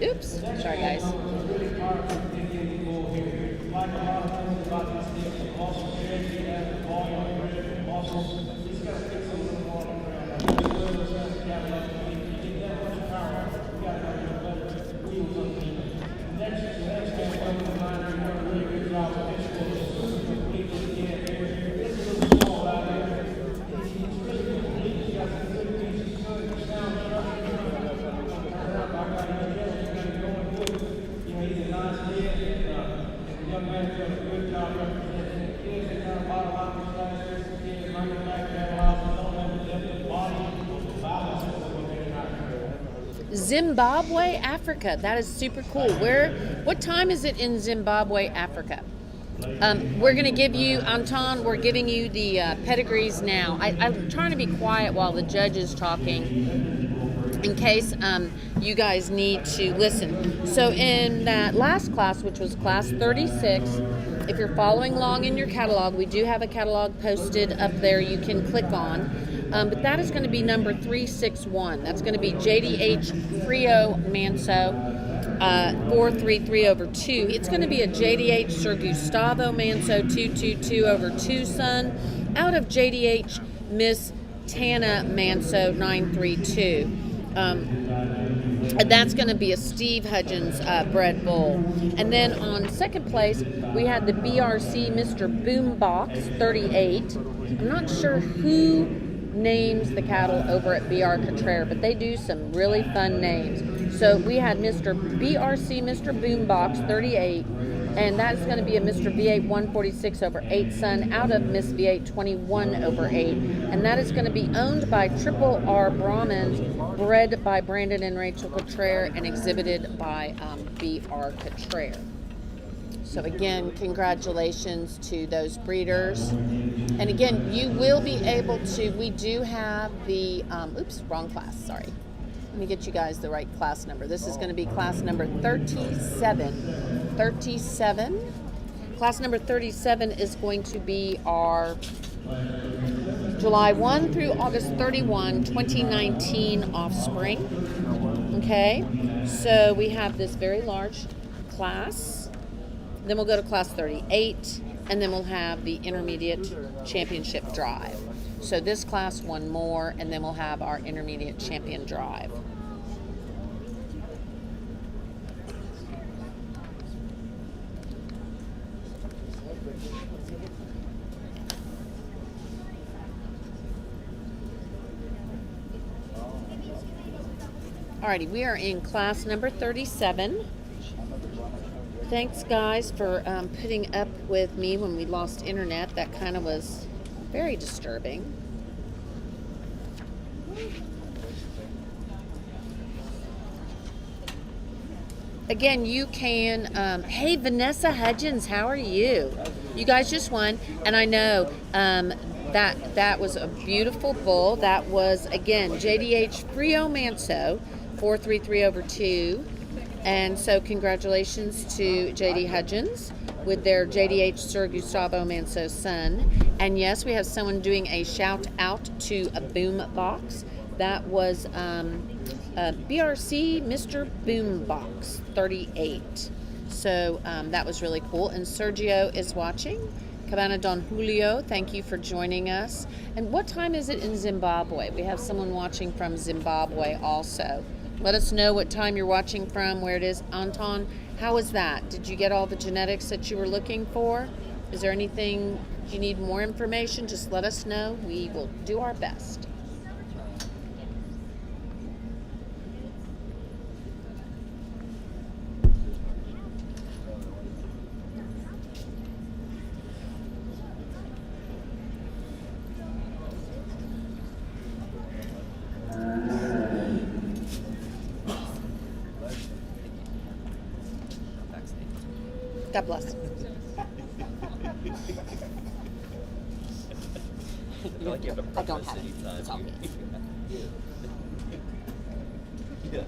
Oops, sorry guys. Zimbabwe, Africa. That is super cool. What time is it in Zimbabwe, Africa? We're going to give you, Anton, we're giving you the pedigrees now. I'm trying to be quiet while the judge is talking. in case you guys need to listen. So in that last class, which was class 36, if you're following along in your catalog, we do have a catalog posted up there you can click on. But that is going to be number 361. That's going to be JDH Frio Manso 433/2. It's going to be a JDH Sir Gustavo Manso 222/2 son out of JDH Miss Tana Manso 932. And that's going to be a Steve Hudgens bread bowl. And then on second place, we had the BRC Mr. Boombox 38. I'm not sure who names the cattle over at BR Cottrell, but they do some really fun names. So we had Mr. BRC Mr. Boombox 38, and that's going to be a Mr. V8 146/8 son out of Miss V8 21/8, and that is going to be owned by Triple R Brahmins, bred by Brandon and Rachel Cottrell, and exhibited by BR Cottrell. So again, congratulations to those breeders. And again, you will be able to, we do have the, oops, wrong class, sorry. Let me get you guys the right class number. This is going to be class number 37. 37. Class number 37 is going to be our July 1 through August 31, 2019 offspring. Okay, so we have this very large class. Then we'll go to class 38, and then we'll have the intermediate championship drive. So this class, one more, and then we'll have our intermediate champion drive. Alrighty, we are in class number 37. Thanks, guys, for putting up with me when we lost internet. That kind of was very disturbing. Again, you can, hey, Vanessa Hudgens, how are you? You guys just won, and I know that was a beautiful bull. That was, again, JDH Frio Manso 433/2. And so congratulations to JD Hudgens with their JDH Sir Gustavo Manso son. And yes, we have someone doing a shout out to a boom box. That was BRC Mr. Boombox 38. So that was really cool. And Sergio is watching. Cabana Don Julio, thank you for joining us. And what time is it in Zimbabwe? We have someone watching from Zimbabwe also. Let us know what time you're watching from, where it is. Anton, how was that? Did you get all the genetics that you were looking for? Is there anything you need more information? Just let us know. We will do our best. God bless. I feel like you have to I don't preface have it. anytime It's all you- good. Yeah.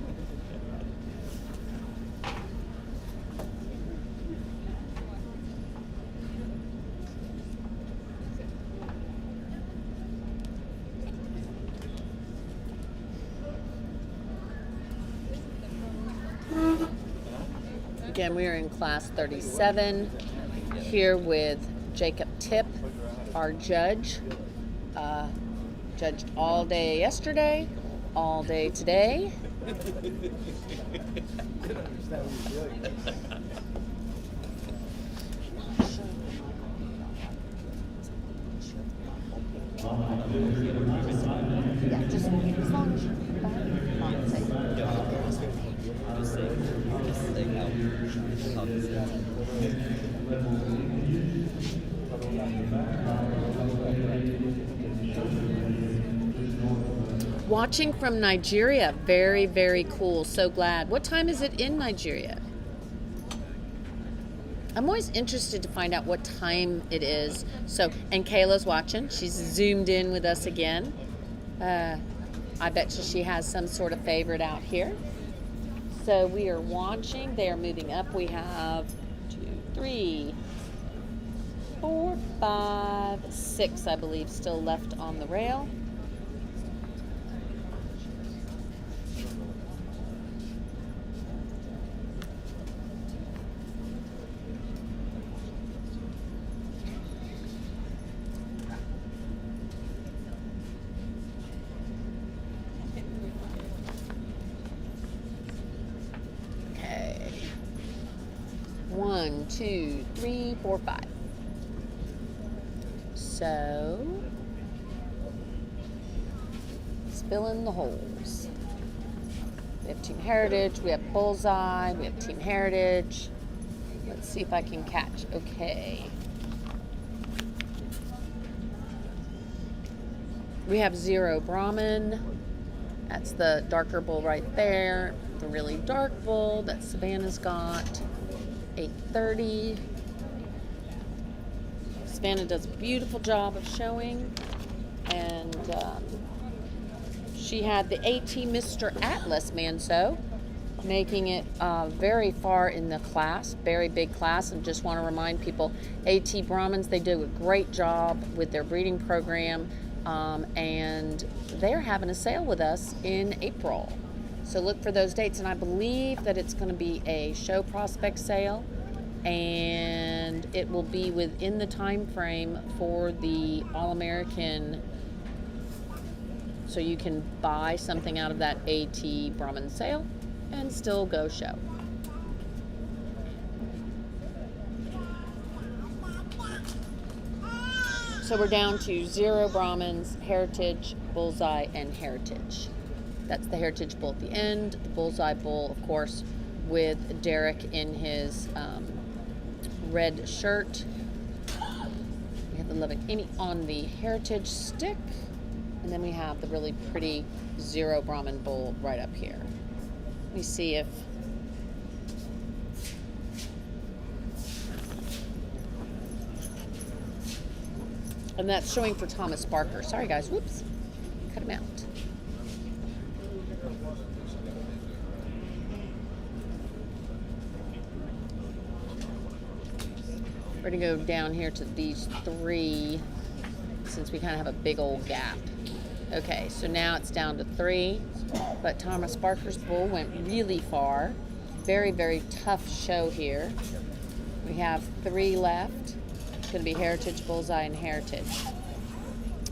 Again, we are in class 37 here with Jacob Tipp, our judge. Judged all day yesterday, all day today. Yeah, just as long as you're not safe. Just say how does it? Watching from Nigeria, very, very cool. So glad. What time is it in Nigeria? I'm always interested to find out what time it is. So, and Kayla's watching. She's zoomed in with us again. I bet you she has some sort of favorite out here. So we are watching. They are moving up. We have 2, 3, 4, 5, 6, I believe, still left on the rail. Okay. 1, 2, 3, 4, 5. So, let's fill in the holes. We have Team Heritage, we have Bullseye, we have Team Heritage. Let's see if I can catch. Okay. We have 0 Brahmin. That's the darker bull right there. The really dark bull that Savannah's got. 830. Savannah does a beautiful job of showing, and she had the AT Mr. Atlas Manso, making it very far in the class, very big class. And just want to remind people, AT Brahmins, they do a great job with their breeding program, and they're having a sale with us in April. So look for those dates, and I believe that it's going to be a show prospect sale, and it will be within the time frame for the All-American, so you can buy something out of that AT Brahmin sale and still go show. So we're down to 0 Brahmins, Heritage, Bullseye, and Heritage. That's the Heritage bull at the end. The Bullseye bull, of course, with Derek in his red shirt. We have the Loving Amy on the Heritage stick. And then we have the really pretty 0 Brahmin bull right up here. Let me see if... And that's showing for Thomas Barker. Sorry, guys. Whoops. Cut him out. We're going to go down here to these 3, since we kind of have a big old gap. Okay, so now it's down to 3, but Thomas Barker's bull went really far. Very, very tough show here. We have 3 left. It's going to be Heritage, Bullseye, and Heritage.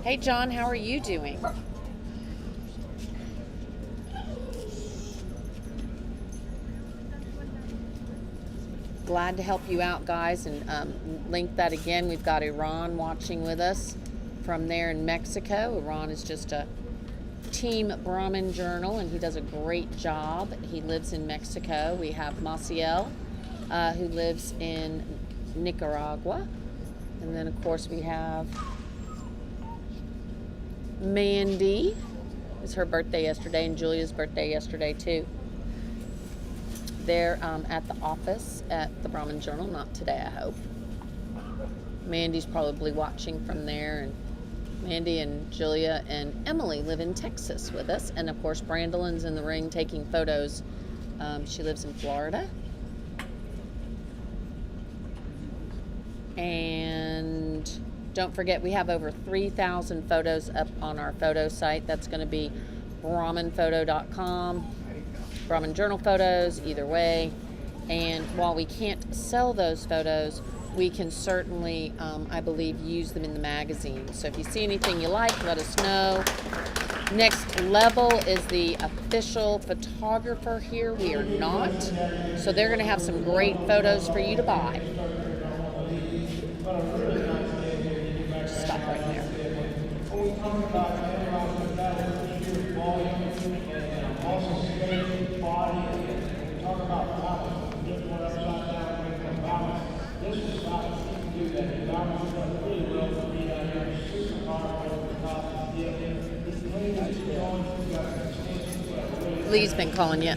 Hey, John, how are you doing? Glad to help you out, guys, and link that again. We've got Iran watching with us from there in Mexico. Iran is just a Team Brahmin Journal, and he does a great job. He lives in Mexico. We have Maciel, who lives in Nicaragua. And then, of course, we have Mandy. It was her birthday yesterday, and Julia's birthday yesterday, too. They're at the office at the Brahmin Journal. Not today, I hope. Mandy's probably watching from there, and Mandy and Julia and Emily live in Texas with us. And, of course, Brandolin's in the ring taking photos. She lives in Florida. And don't forget, we have over 3,000 photos up on our photo site. That's going to be BrahminPhoto.com. Brahmin Journal photos, either way. And while we can't sell those photos, we can certainly, I believe, use them in the magazine. So if you see anything you like, let us know. Next level is the official photographer here. We are not. So they're going to have some great photos for you to buy. Stop right there. Lee's been calling you.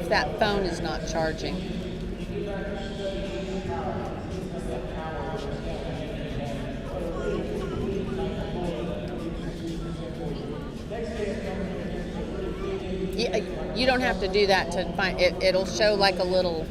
if that phone is not charging. You don't have to do that to find it. It'll show like a little.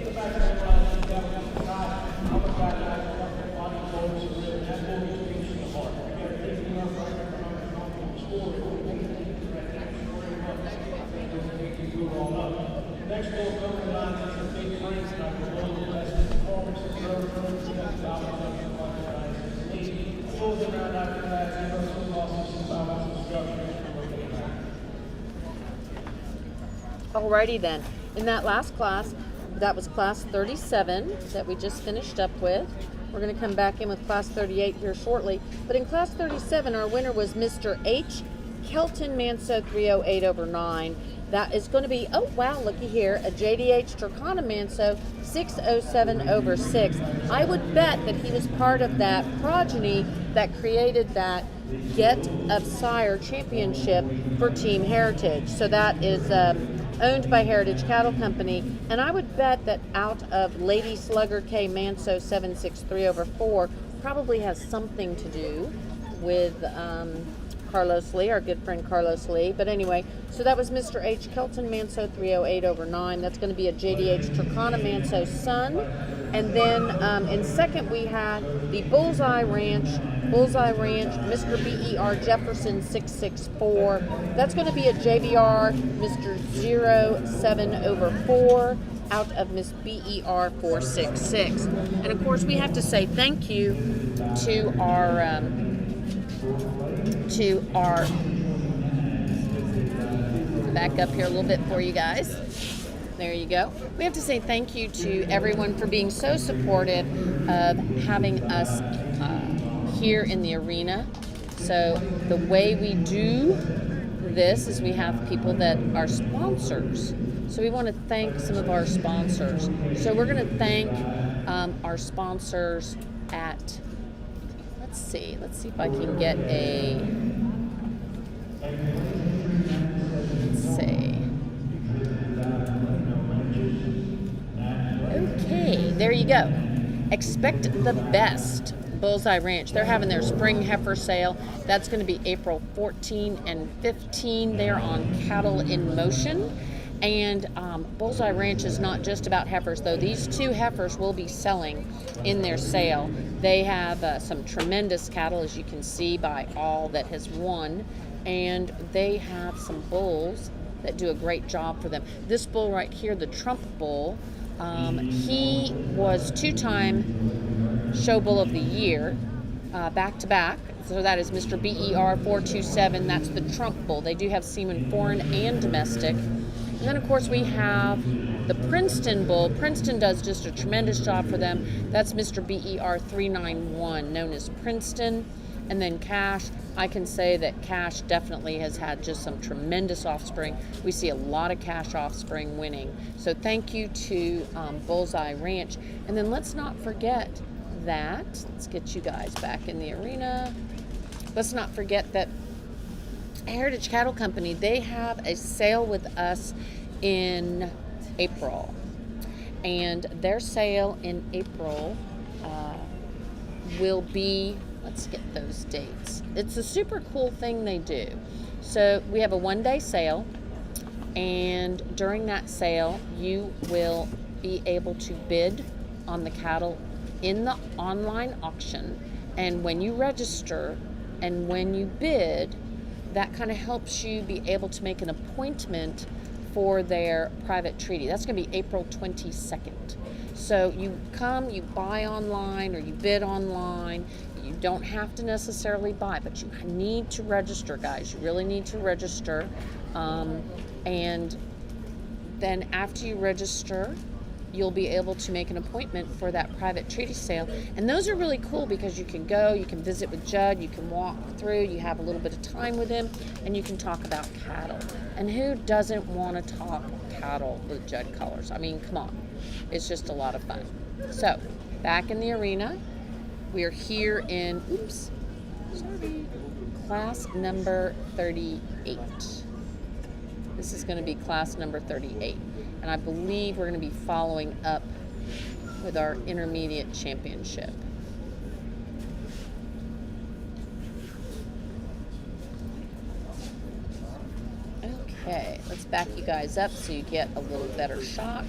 Alrighty then. In that last class, that was class 37 that we just finished up with. We're going to come back in with class 38 here shortly. But in class 37, our winner was Mr. H. Kelton Manso 308/9. That is going to be, oh wow, looky here, a JDH Turkana Manso 607/6. I would bet that he was part of that progeny that created that Get of Sire Championship for Team Heritage. So that is owned by Heritage Cattle Company, and I would bet that out of Lady Slugger K Manso 763/4 probably has something to do with Carlos Lee, our good friend Carlos Lee. But anyway, so that was Mr. H. Kelton Manso 308/9. That's going to be a JDH Turkana Manso son. And then in second we had the Bullseye Ranch, Mr. BER Jefferson 664. That's going to be a JBR Mr. 07/4 out of Miss BER 466. And of course we have to say thank you to our back up here a little bit for you guys. There you go. We have to say thank you to everyone for being so supportive of having us here in the arena. So the way we do this is we have people that are sponsors. So we want to thank some of our sponsors. So we're going to thank our sponsors at, let's see if I can get a, let's see. Okay, there you go. Expect the best. Bullseye Ranch. They're having their spring heifer sale. That's going to be April 14 and 15. They're on Cattle in Motion. And Bullseye Ranch is not just about heifers, though. These two heifers will be selling in their sale. They have some tremendous cattle, as you can see by all that has won. And they have some bulls that do a great job for them. This bull right here, the Trump bull, he was two-time Show Bull of the Year, back to back. So that is Mr. BER 427. That's the Trump bull. They do have semen foreign and domestic. And then of course we have the Princeton bull. Princeton does just a tremendous job for them. That's Mr. BER 391, known as Princeton. And then Cash, I can say that Cash definitely has had just some tremendous offspring. We see a lot of Cash offspring winning. So thank you to Bullseye Ranch. And then let's not forget that, let's get you guys back in the arena. Let's not forget that Heritage Cattle Company, they have a sale with us in April. And their sale in April will be, let's get those dates. It's a super cool thing they do. So we have a one-day sale, and during that sale, you will be able to bid on the cattle in the online auction. And when you register and when you bid, that kind of helps you be able to make an appointment for their private treaty. That's going to be April 22nd. So you come, you buy online or you bid online. You don't have to necessarily buy, but you need to register, guys. You really need to register. And then after you register, you'll be able to make an appointment for that private treaty sale. And those are really cool because you can go, you can visit with Judd, you can walk through, you have a little bit of time with him, and you can talk about cattle. And who doesn't want to talk cattle with Judd Colors? I mean, come on. It's just a lot of fun. So, back in the arena, we are here in, class number 38. This is going to be class number 38. And I believe we're going to be following up with our intermediate championship. Okay, let's back you guys up so you get a little better shot.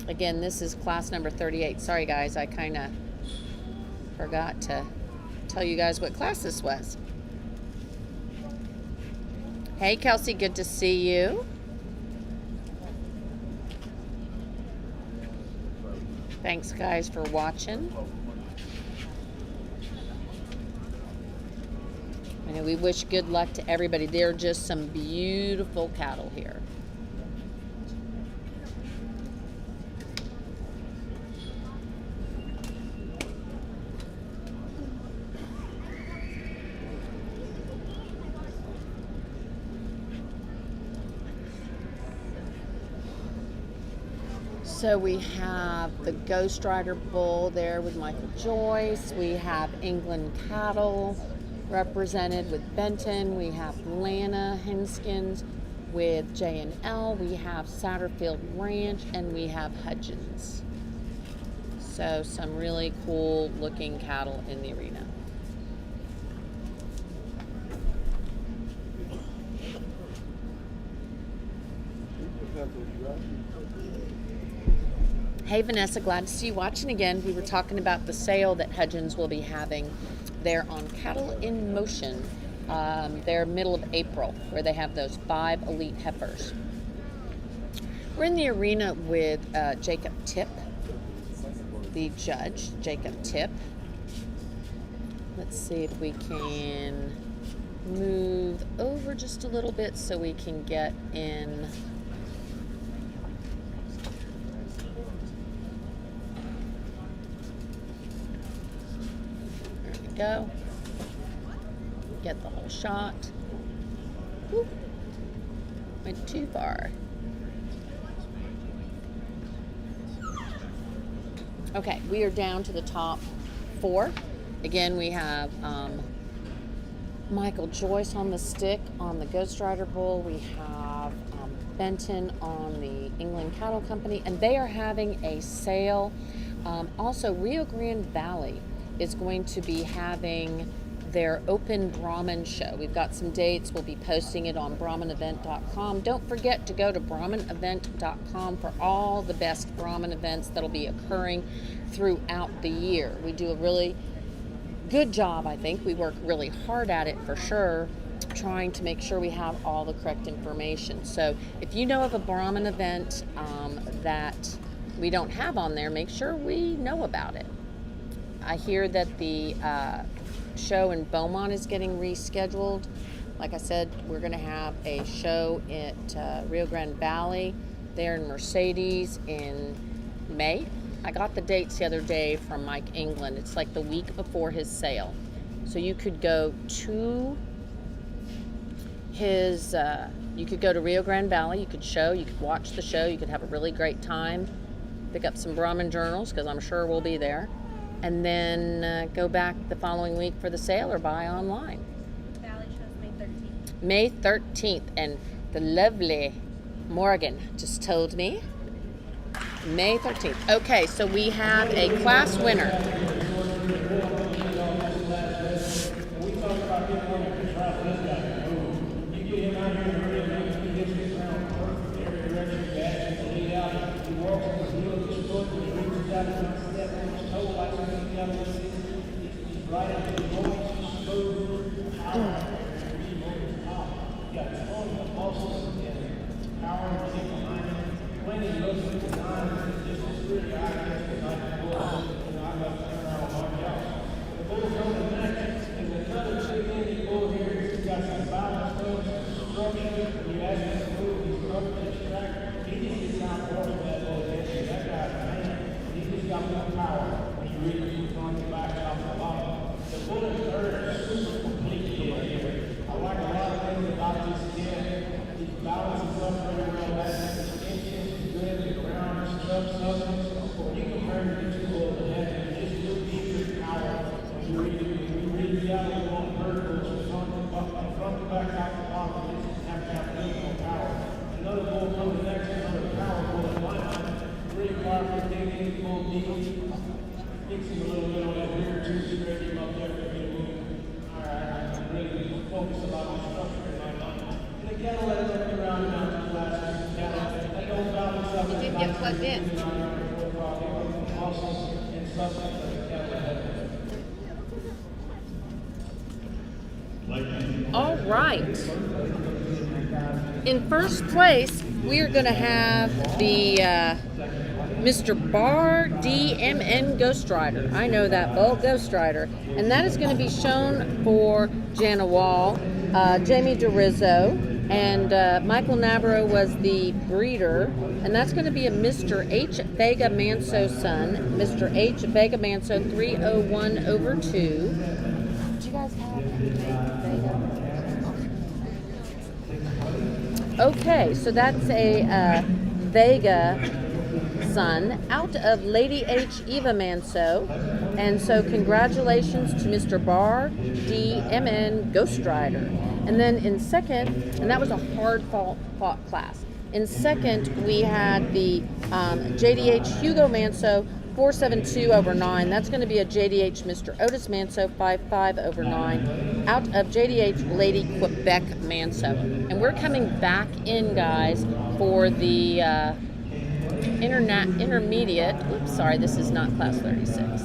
Again, this is class number 38. Sorry guys, I kind of forgot to tell you guys what class this was. Hey Kelsey, good to see you. Thanks guys for watching. I know we wish good luck to everybody. There are just some beautiful cattle here. So we have the Ghost Rider Bull there with Michael Joyce. We have England Cattle represented with Benton. We have Lana Henskins with J&L. We have Satterfield Ranch, and we have Hudgens. So some really cool looking cattle in the arena. Hey Vanessa, glad to see you watching again. We were talking about the sale that Hudgens will be having there on Cattle in Motion. They're middle of April, where they have those 5 elite heifers. We're in the arena with Jacob Tipp, the judge, Jacob Tipp. Let's see if we can move over just a little bit so we can get in. Go. Get the whole shot. Whoop. Went too far. Okay, we are down to the top 4. Again, we have Michael Joyce on the stick on the Ghost Rider Bull. We have Benton on the England Cattle Company, and they are having a sale. Also, Rio Grande Valley is going to be having their open Brahmin show. We've got some dates. We'll be posting it on BrahminEvent.com. Don't forget to go to BrahminEvent.com for all the best Brahmin events that'll be occurring throughout the year. We do a really good job, I think. We work really hard at it for sure, trying to make sure we have all the correct information. So if you know of a Brahmin event that we don't have on there, make sure we know about it. I hear that the show in Beaumont is getting rescheduled. Like I said, we're going to have a show at Rio Grande Valley there in Mercedes in May. I got the dates the other day from Mike England. It's like the week before his sale. So you could go to his, you could go to Rio Grande Valley, you could watch the show, you could have a really great time, pick up some Brahmin journals, because I'm sure we'll be there. And then go back the following week for the sale or buy online. Valley shows May May 13th. 13th, and the lovely Morgan just told me May 13th. Okay, so we have a class winner. serious strategy up there for me to move. Alright, I'm really focused about my structure in my mind. And the kettle has every round down to classes. I don't balance up. It didn't get plugged in. Muscles and substance of the kettle ahead. All right. In first place, we are going to have the Mr. Bar DMN Ghost Rider. I know that, Bolt Ghost Rider. And that is going to be shown for Jana Wall, Jamie DeRizzo, and Michael Navarro was the breeder. And that's going to be a Mr. H. Vega Manso son, Mr. H. Vega Manso 301/2. Do you guys have Vega? Okay, so that's a Vega son out of Lady H. Eva Manso. And so congratulations to Mr. Bar DMN Ghost Rider. And then in second, and that was a hard fought class. In second, we had the JDH Hugo Manso 472/9. That's going to be a JDH Mr. Otis Manso 55/9 out of JDH Lady Quebec Manso. And we're coming back in, guys, for the intermediate. Oops, sorry, this is not class 36.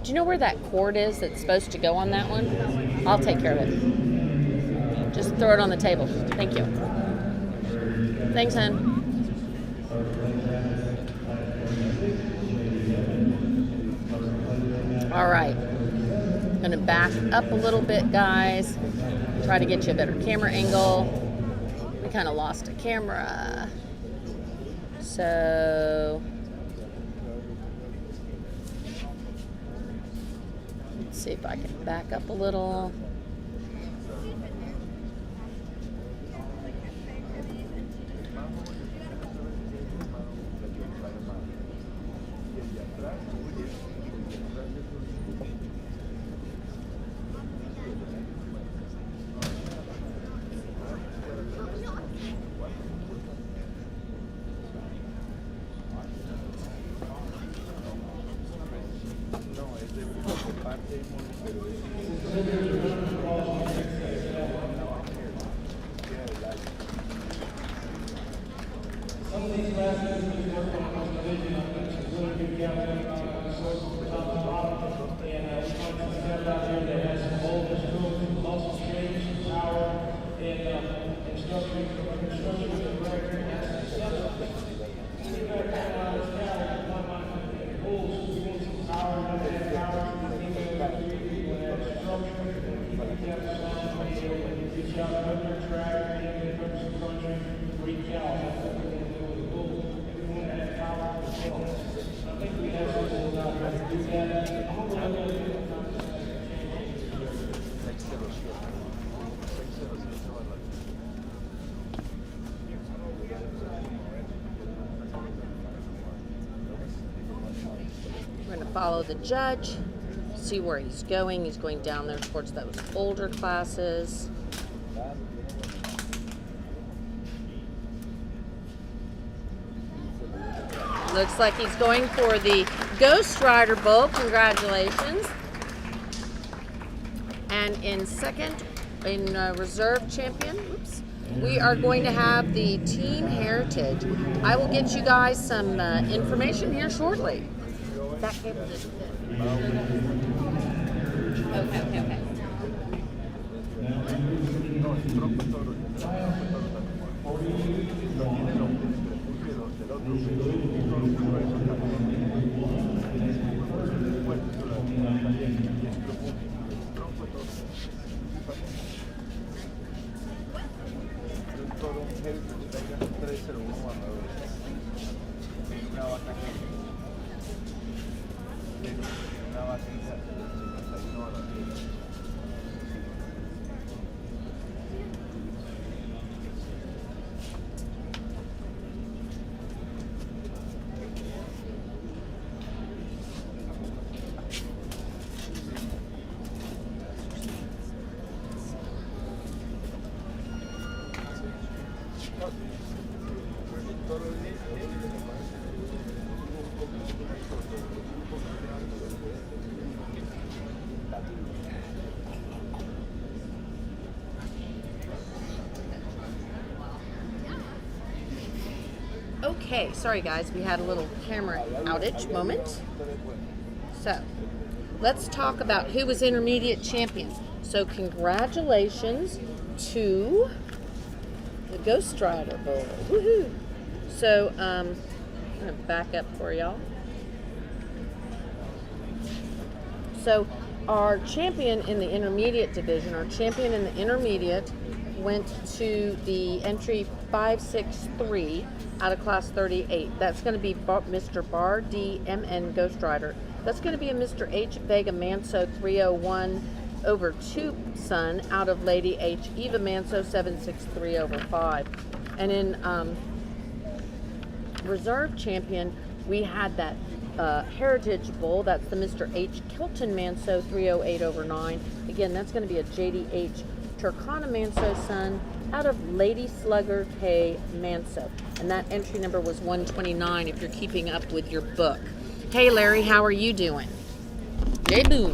Do you know where that cord is that's supposed to go on that one? I'll take care of it. Just throw it on the table. Thank you. Thanks, hon. All right, I'm gonna back up a little bit, guys. Try to get you a better camera angle. We kind of lost a camera. So, let's see if I can back up a little. Some of these classes we work on division on some really good gallery sources from top to bottom. And we find some stuff out there that has some boulders, tools, muscle strength, some power, and structure with the correct and substance. We got to come out of this gallery, one mind, pulls, we need some power, we need power, we need structure, keep the depth on, reach out under track, and put some country, recal. I think we have some tools out there to do that. I'm going to do it. We're going to follow the judge, see where he's going. He's going down there towards those older classes. Looks like he's going for the Ghost Rider Bowl. Congratulations. And in second, in reserve champion, oops, we are going to have the Team Heritage. I will get you guys some information here shortly. That cable is good. Okay. Okay, sorry guys, we had a little camera outage moment. So, let's talk about who was intermediate champion. So, congratulations to the Ghost Rider boy. Woohoo! So, I'm going to back up for y'all. So, our champion in the intermediate division, went to the entry 563 out of class 38. That's going to be Mr. Bar D MN Ghost Rider. That's going to be a Mr. H Vega Manso 301 over 2 Sun out of Lady H Eva Manso 763 over 5. And in reserve champion, we had that Heritage Bull. That's the Mr. H Kilton Manso 308 over 9. Again, that's going to be a JDH Turkana Manso Sun out of Lady Slugger K Manso. And that entry number was 129 if you're keeping up with your book. Hey Larry, how are you doing? Hey boo.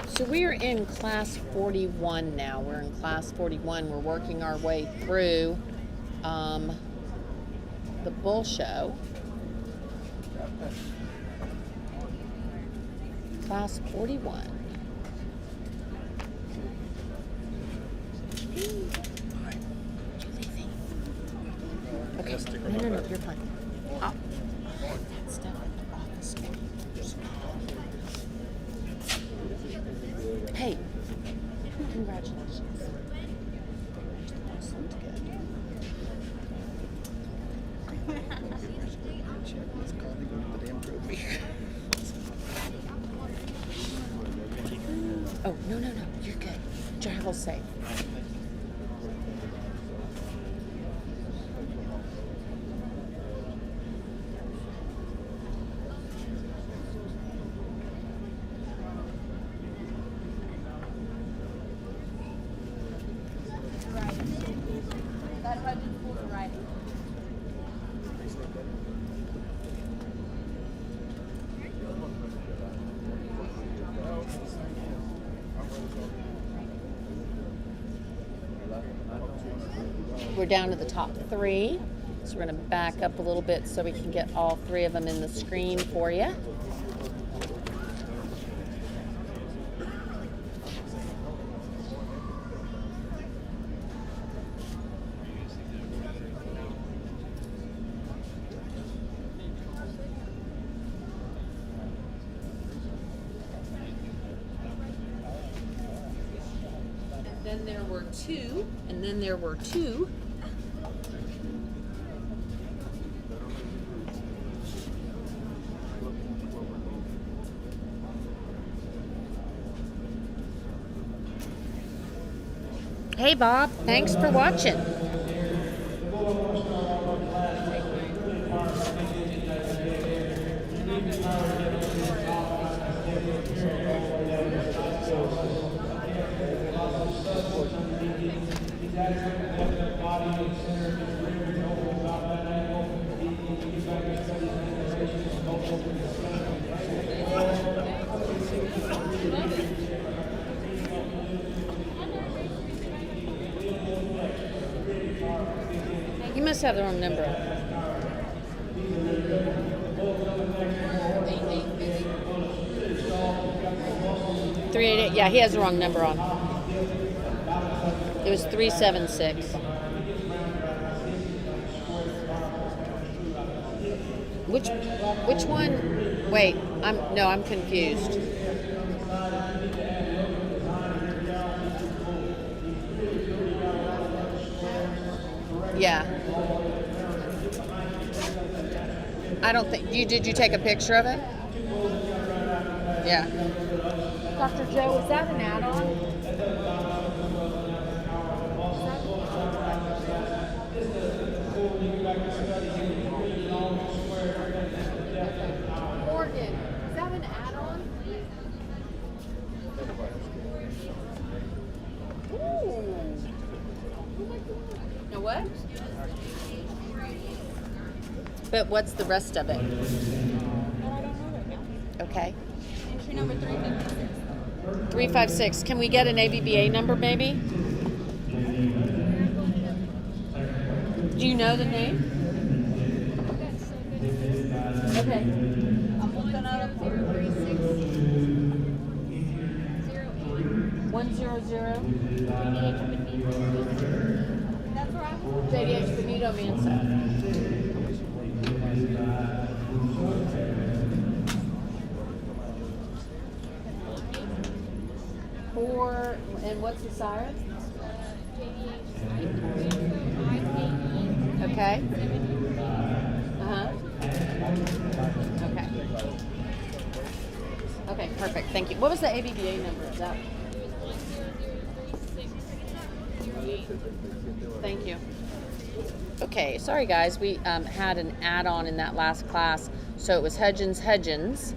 So we're in class 41 now. We're in class 41. We're working our way through the bull show. Class 41. Okay. No, you're fine. Oh. That stuff at the office. Hey, congratulations. Sounds good. Oh, no, you're good. Travel's safe. We're down to the top 3, so we're going to back up a little bit so we can get all 3 of them in the screen for you. Then there were 2, and then there were 2. Hey Bob, thanks for watching. You must have the wrong number. 388. Yeah, he has the wrong number on. It was 376. Which one? Wait, I'm confused. Yeah. I don't think did you take a picture of it? Yeah. Dr. Joe, is that an add-on? Morgan, is that an add-on? Ooh. Now what? But what's the rest of it? That I don't know right now. Okay. Entry number 356. 356. Can we get an ABBA number, maybe? Do you know the name? Okay. I'm looking up 03608. 100. That's where I was. JDH Benito Manso. Four, and what's the sire? Okay. Uh-huh. Okay. Okay, perfect. Thank you. What was the ABBA number? Is that? Thank you. Okay, sorry guys, we had an add-on in that last class, so it was Hudgens.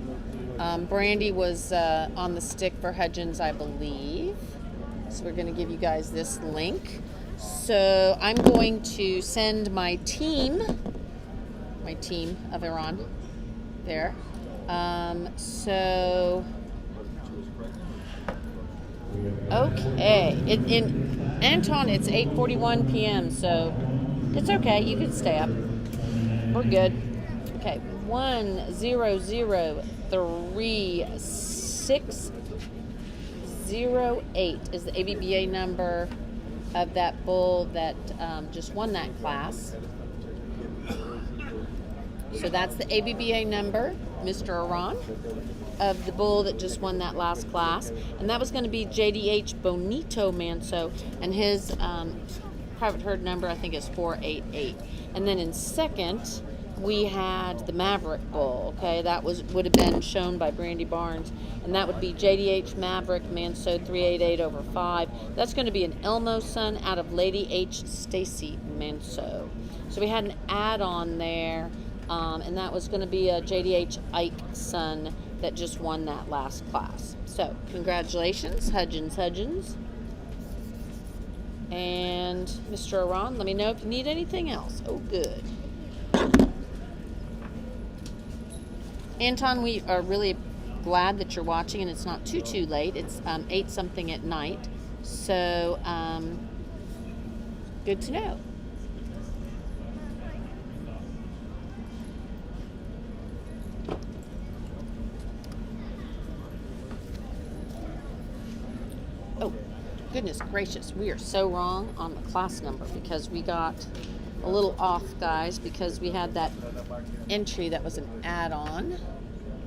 Brandy was on the stick for Hudgens, I believe. So we're going to give you guys this link. So I'm going to send my team of Iran there. Okay. In Anton, it's 8:41 p.m., so it's okay. You can stay up. We're good. Okay. 1003608 is the ABBA number of that bull that just won that class. So that's the ABBA number, Mr. Iran, of the bull that just won that last class. And that was going to be JDH Bonito Manso, and his private herd number, I think, is 488. And then in second, we had the Maverick bull, okay? That would have been shown by Brandy Barnes, and that would be JDH Maverick Manso 388 over 5. That's going to be an Elmo son out of Lady H. Stacy Manso. So we had an add-on there, and that was going to be a JDH Ike son that just won that last class. So congratulations, Hudgens. And Mr. Iran, let me know if you need anything else. Oh, good. Anton, we are really glad that you're watching, and it's not too late. It's 8 something at night, so good to know. Oh, goodness gracious, we are so wrong on the class number because we got a little off, guys, because we had that entry that was an add-on.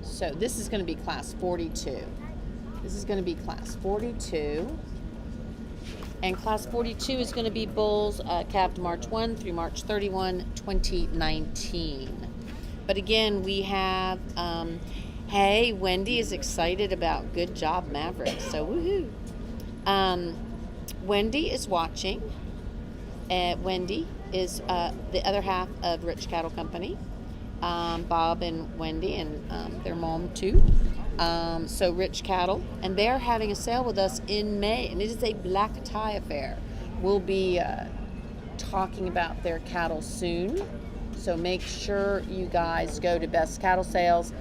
So this is going to be class 42. This is going to be class 42. And class 42 is going to be bulls calved March 1 through March 31, 2019. But again, we have, hey, Wendy is excited about Good Job Maverick. So woohoo. Wendy is watching. Wendy is the other half of Rich Cattle Company. Bob and Wendy and their mom too. So Rich Cattle, and they're having a sale with us in May, and it is a black tie affair. We'll be talking about their cattle soon, so make sure you guys go to Best Cattle Sales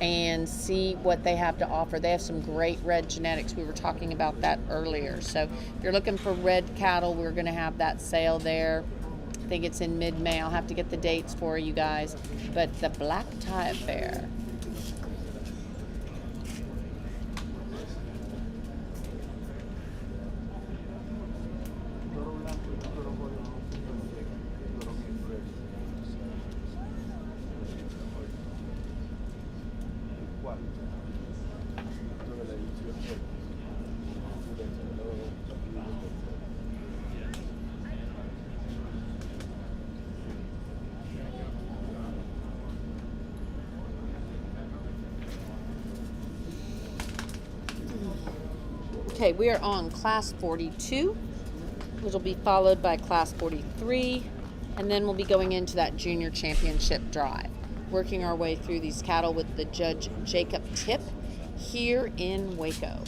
and see what they have to offer. They have some great red genetics. We were talking about that earlier. So if you're looking for red cattle, we're going to have that sale there. I think it's in mid-May. I'll have to get the dates for you guys. But the black tie affair. Okay, we are on class 42, which will be followed by class 43, and then we'll be going into that junior championship drive, working our way through these cattle with the Judge Jacob Tip here in Waco.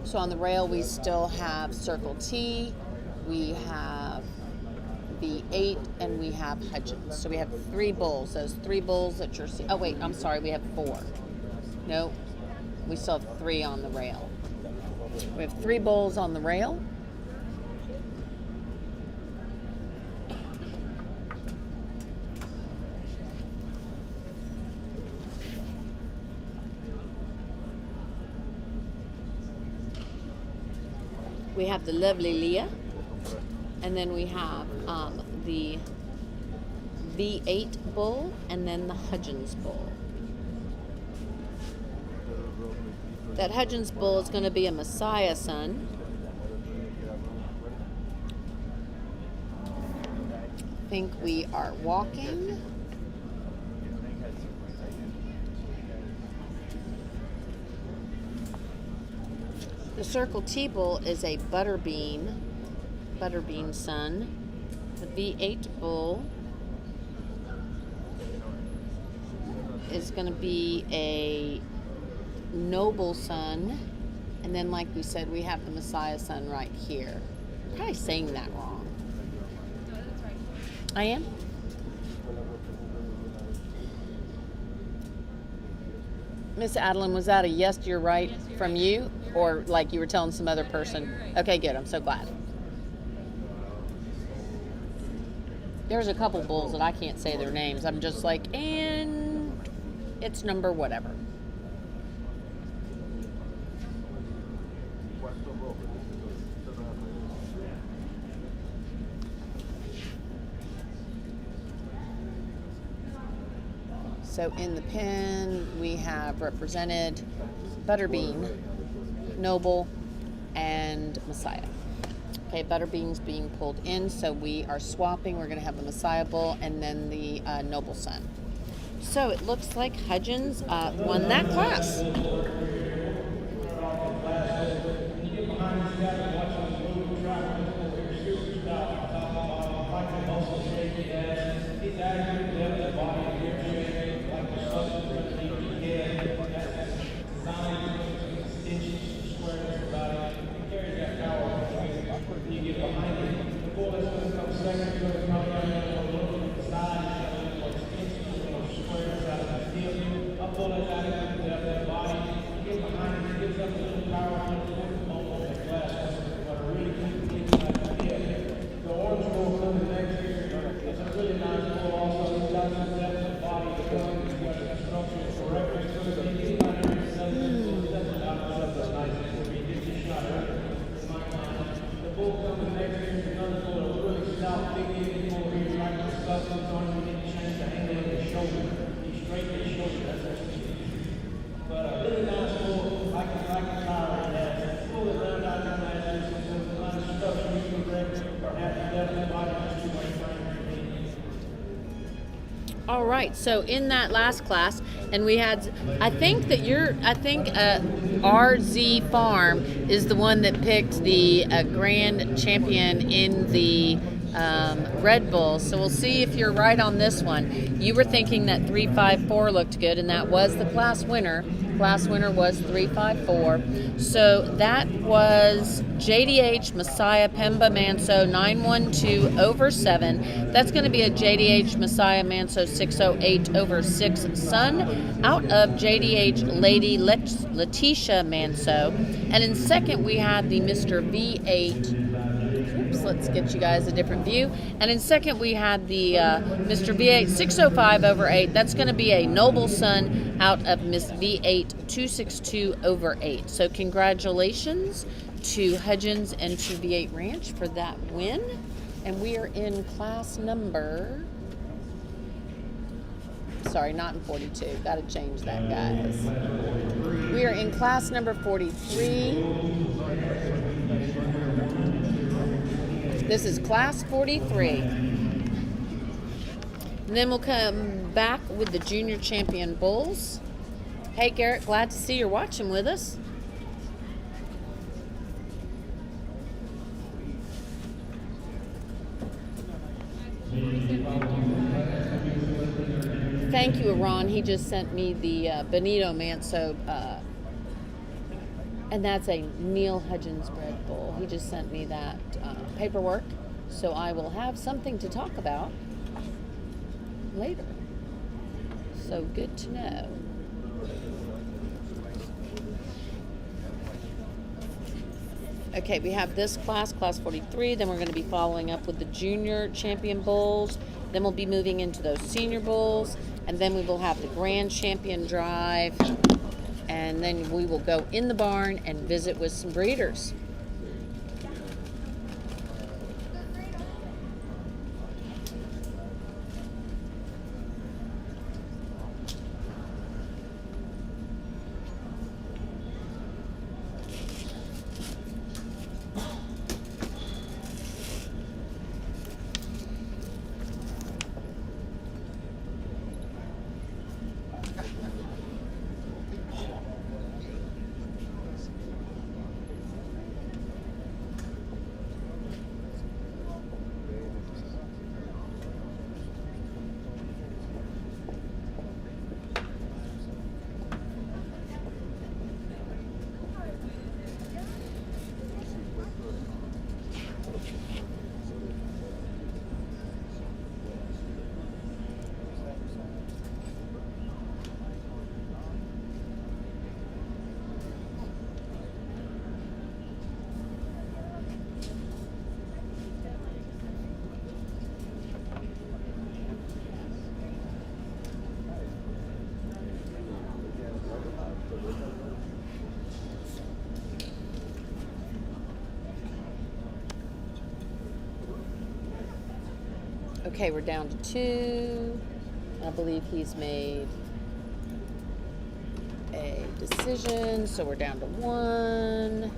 So on the rail, we still have Circle T, we have V8, and we have Hudgens. So we have 3 bulls. Those 3 bulls that you're seeing. Oh, wait, I'm sorry, we have 4. No, we still have 3 on the rail. We have 3 bulls on the rail. We have the lovely Leah, and then we have the V8 bull, and then the Hudgens bull. That Hudgens bull is going to be a Messiah son. I think we are walking. The Circle T bull is a Butterbean son. The V8 bull is going to be a Noble son. And then, like we said, we have the Messiah son right here. I'm probably saying that wrong. No, that's right. I am? Miss Adeline, was that a yes, you're right from you? Or like you were telling some other person? Okay, good. I'm so glad. There's a couple bulls that I can't say their names. I'm just like, and it's number whatever. So in the pen, we have represented Butterbean, Noble, and Messiah. Okay, Butterbean's being pulled in, so we are swapping. We're going to have the Messiah bull and then the Noble son. So it looks like Hudgens won that class. All right, so in that last class, and we had, I think RZ Farm is the one that picked the grand champion in the Red Bull. So we'll see if you're right on this one. You were thinking that 354 looked good, and that was the class winner. Class winner was 354. So that was JDH Messiah Pemba Manso 912/7. That's going to be a JDH Messiah Manso 608/6 son out of JDH Lady Letitia Manso. And in second, we had the Mr. V8. Oops. Let's get you guys a different view. And in second, we had the Mr. V8 605 over 8. That's going to be a Noble Son out of Miss V8 262 over 8. So congratulations to Hudgens and to V8 Ranch for that win. And we are in class number... Sorry, not in 42. Got to change that, guys. We are in class number 43. This is class 43. And then we'll come back with the junior champion bulls. Hey, Garrett, glad to see you're watching with us. Thank you, Ron. He just sent me the Benito Manso, and that's a Neil Hudgens bred bull. He just sent me that paperwork, so I will have something to talk about later. So good to know. Okay, we have this class, class 43. Then we're going to be following up with the junior champion bulls. Then we'll be moving into those senior bulls. And then we will have the grand champion drive. And then we will go in the barn and visit with some breeders. Okay, we're down to 2. I believe he's made a decision, so we're down to 1.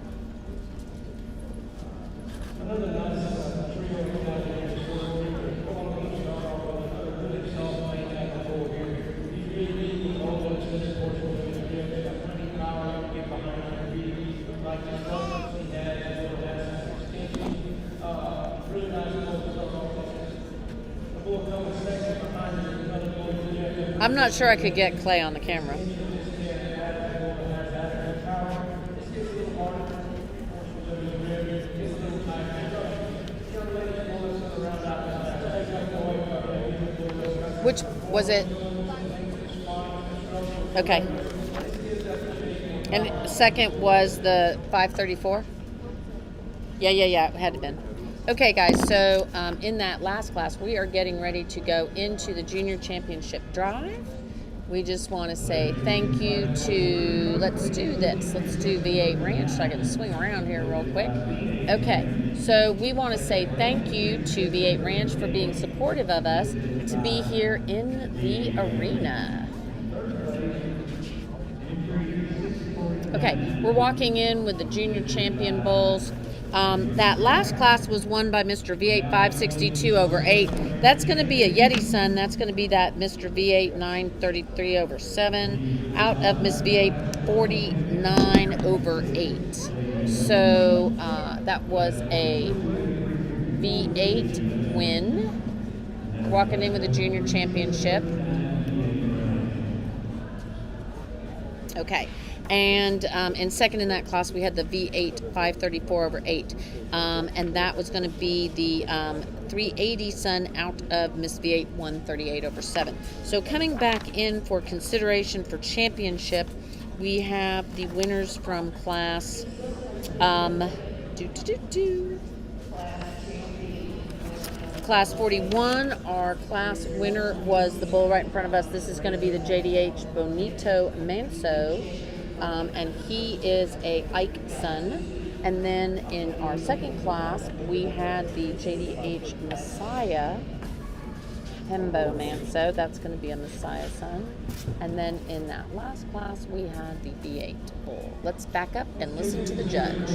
I'm not sure I could get Clay on the camera. Which was it? Okay. And second was the 534? Yeah, it had to been. Okay, guys, so in that last class, we are getting ready to go into the Junior Championship Drive. We just want to say thank you to, let's do V8 Ranch, so I can swing around here real quick. Okay, so we want to say thank you to V8 Ranch for being supportive of us to be here in the arena. Okay, we're walking in with the Junior Champion bulls. That last class was won by Mr. V8 562 over 8. That's going to be a Yeti Son. That's going to be that Mr. V8 933 over 7 out of Miss V8 49 over 8. So that was a V8 win. Walking in with the Junior Championship. Okay. And in second in that class, we had the V8 534 over 8. And that was going to be the 380 Son out of Miss V8 138 over 7. So coming back in for consideration for championship, we have the winners from class Class 41, our class winner was the bull right in front of us. This is going to be the JDH Bonito Manso, and he is a Ike son. And then in our second class, we had the JDH Messiah Hembo Manso. That's going to be a Messiah son. And then in that last class, we had the V8 bull. Let's back up and listen to the judge.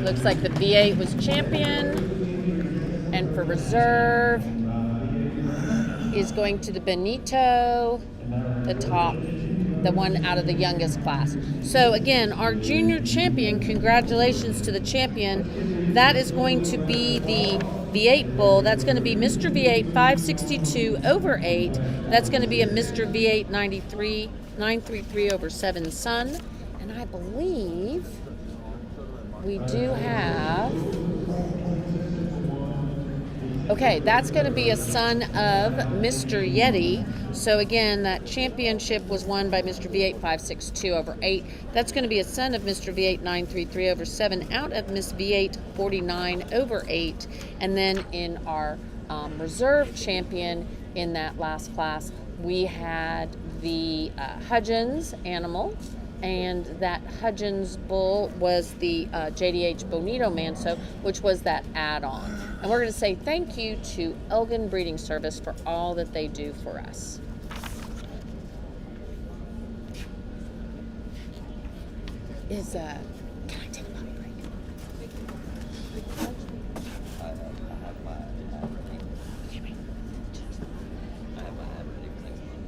Looks like the V8 was champion, and for reserve is going to the Benito, the top, the one out of the youngest class. So again, our junior champion, congratulations to the champion. That is going to be the V8 bull. That's going to be Mr. V8 562 over 8. That's going to be a Mr. V8 933 over 7 son. And I believe we do have, okay, that's going to be a son of Mr. Yeti. So again, that championship was won by Mr. V8 562 over 8. That's going to be a son of Mr. V8 933 over 7 out of Miss V8 49 over 8. And then in our reserve champion in that last class, we had the Hudgens animal. And that Hudgens bull was the JDH Bonito Manso, which was that add-on. And we're going to say thank you to Elgin Breeding Service for all that they do for us. Can I take a potty break? I have my ad ready. I have my ad ready for next month.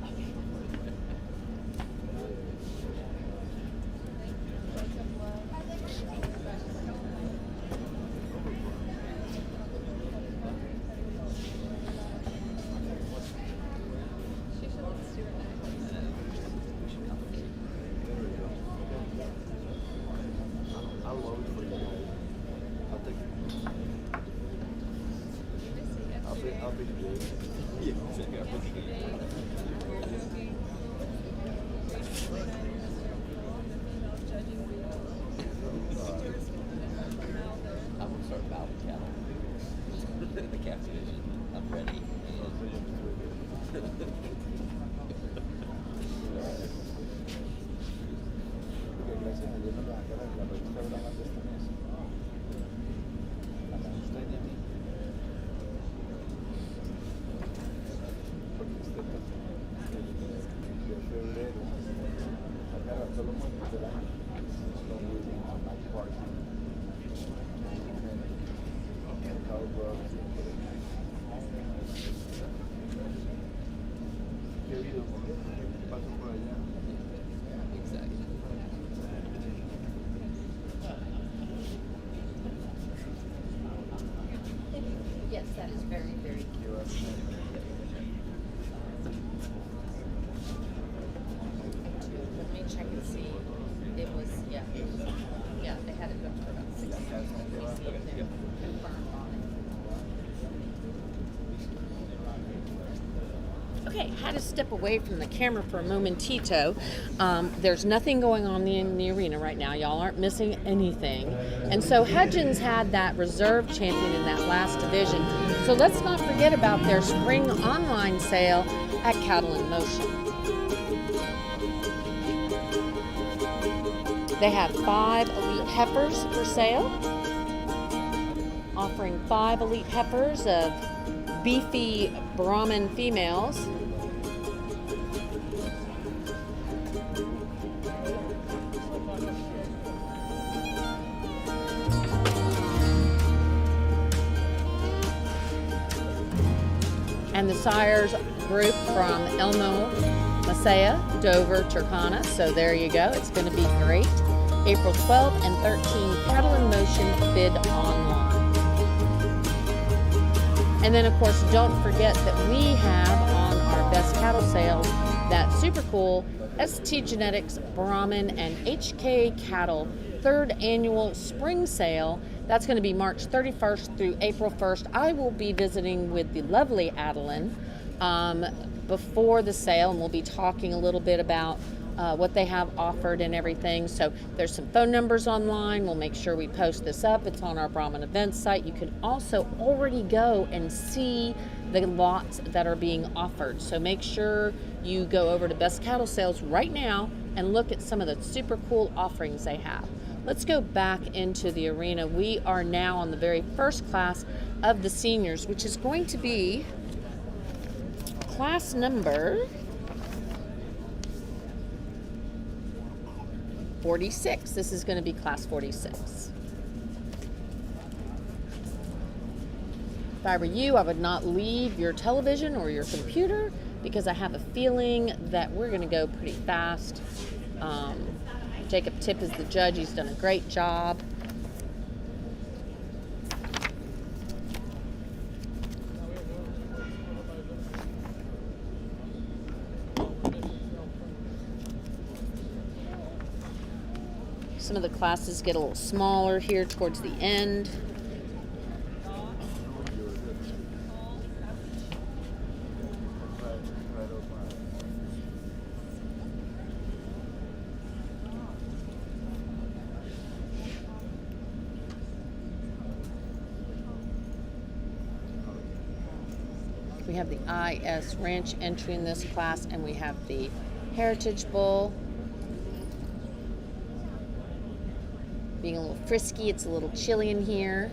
I'll load for you guys. I'll take it. I'll be good. Yeah, exactly. I'm looking at it. I'm gonna start mouthing cattle. The calf division. I'm ready. Gracias a Dios no lo haga la revista Brahma de este mes. A usted y a mí. Porque usted de febrero, acá todos los momentos del año, son muy bien a my party. And cowbells. Querido, paso por allá. Exactly. Yes, that is very, very cute. Let me check and see. It was, yeah. Yeah, they had it booked for about 6 months. Confirmed on it. Okay, had to step away from the camera for a momentito. There's nothing going on in the arena right now. Y'all aren't missing anything. And so Hudgens had that reserve champion in that last division. So let's not forget about their spring online sale at Cattle in Motion. They have 5 elite heifers for sale, offering 5 elite heifers of beefy Brahman females. and the sires group from Elmo, Masaya, Dover, Turkana. So there you go. It's going to be great. April 12 and 13, Cattle in Motion bid online. And then, of course, don't forget that we have on our best cattle sales that super cool ST Genetics Brahmin and HK Cattle 3rd annual spring sale. That's going to be March 31st through April 1st. I will be visiting with the lovely Adeline before the sale, and we'll be talking a little bit about what they have offered and everything. So there's some phone numbers online. We'll make sure we post this up. It's on our Brahmin events site. You can also already go and see the lots that are being offered. So make sure you go over to Best Cattle Sales right now and look at some of the super cool offerings they have. Let's go back into the arena. We are now on the very first class of the seniors, which is going to be class number 46. This is going to be class 46. If I were you, I would not leave your television or your computer because I have a feeling that we're going to go pretty fast. Jacob Tipp is the judge. He's done a great job. Some of the classes get a little smaller here towards the end. We have the IS Ranch entry in this class, and we have the Heritage Bull. Being a little frisky, it's a little chilly in here.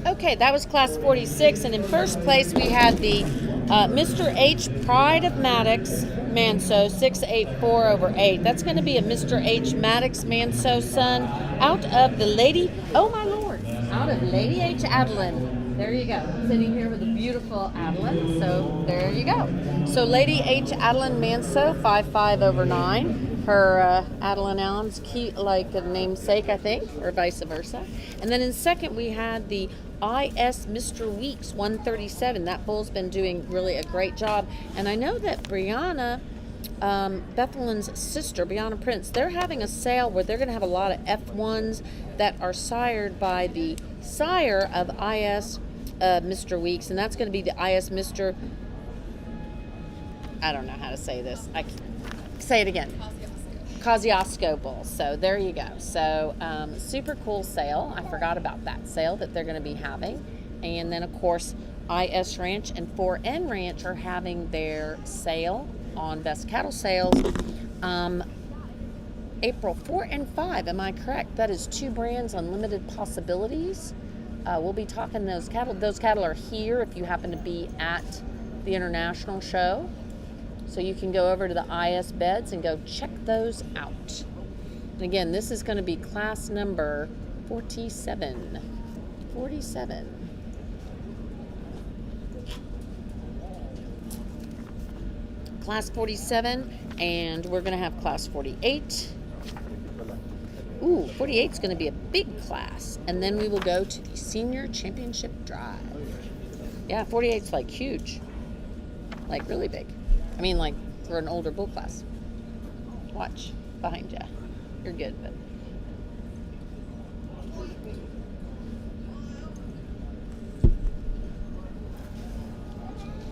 Okay, that was class 46, and in first place we had the Mr. H Pride of Maddox Manso 684/8. That's going to be a Mr. H Maddox Manso son out of the Lady, oh my lord, out of Lady H Adeline. There you go, sitting here with a beautiful Adeline. So there you go. So Lady H Adeline Manso 55/9. Her Adeline Allen's key, like a namesake, I think, or vice versa. And then in second, we had the IS Mr. Weeks 137. That bull's been doing really a great job. And I know that Brianna, Bethlyn's sister, Brianna Prince, they're having a sale where they're going to have a lot of F1s that are sired by the sire of IS Mr. Weeks. And that's going to be the IS Mr. I don't know how to say this. Say it again. Kosciuszko bull. So there you go. So super cool sale. I forgot about that sale that they're going to be having. And then of course IS Ranch and 4N Ranch are having their sale on Best Cattle Sales. April 4 and 5. Am I correct? That is 2 brands, unlimited possibilities. We'll be talking those cattle. Those cattle are here if you happen to be at the international show. So you can go over to the IS beds and go check those out. And again, this is going to be class number 47. 47. Class 47, and we're going to have class 48. Ooh, 48 is going to be a big class. And then we will go to the senior championship drive. Yeah, 48 is like huge. Like really big. I mean, like for an older bull class. Watch behind you. You're good, but.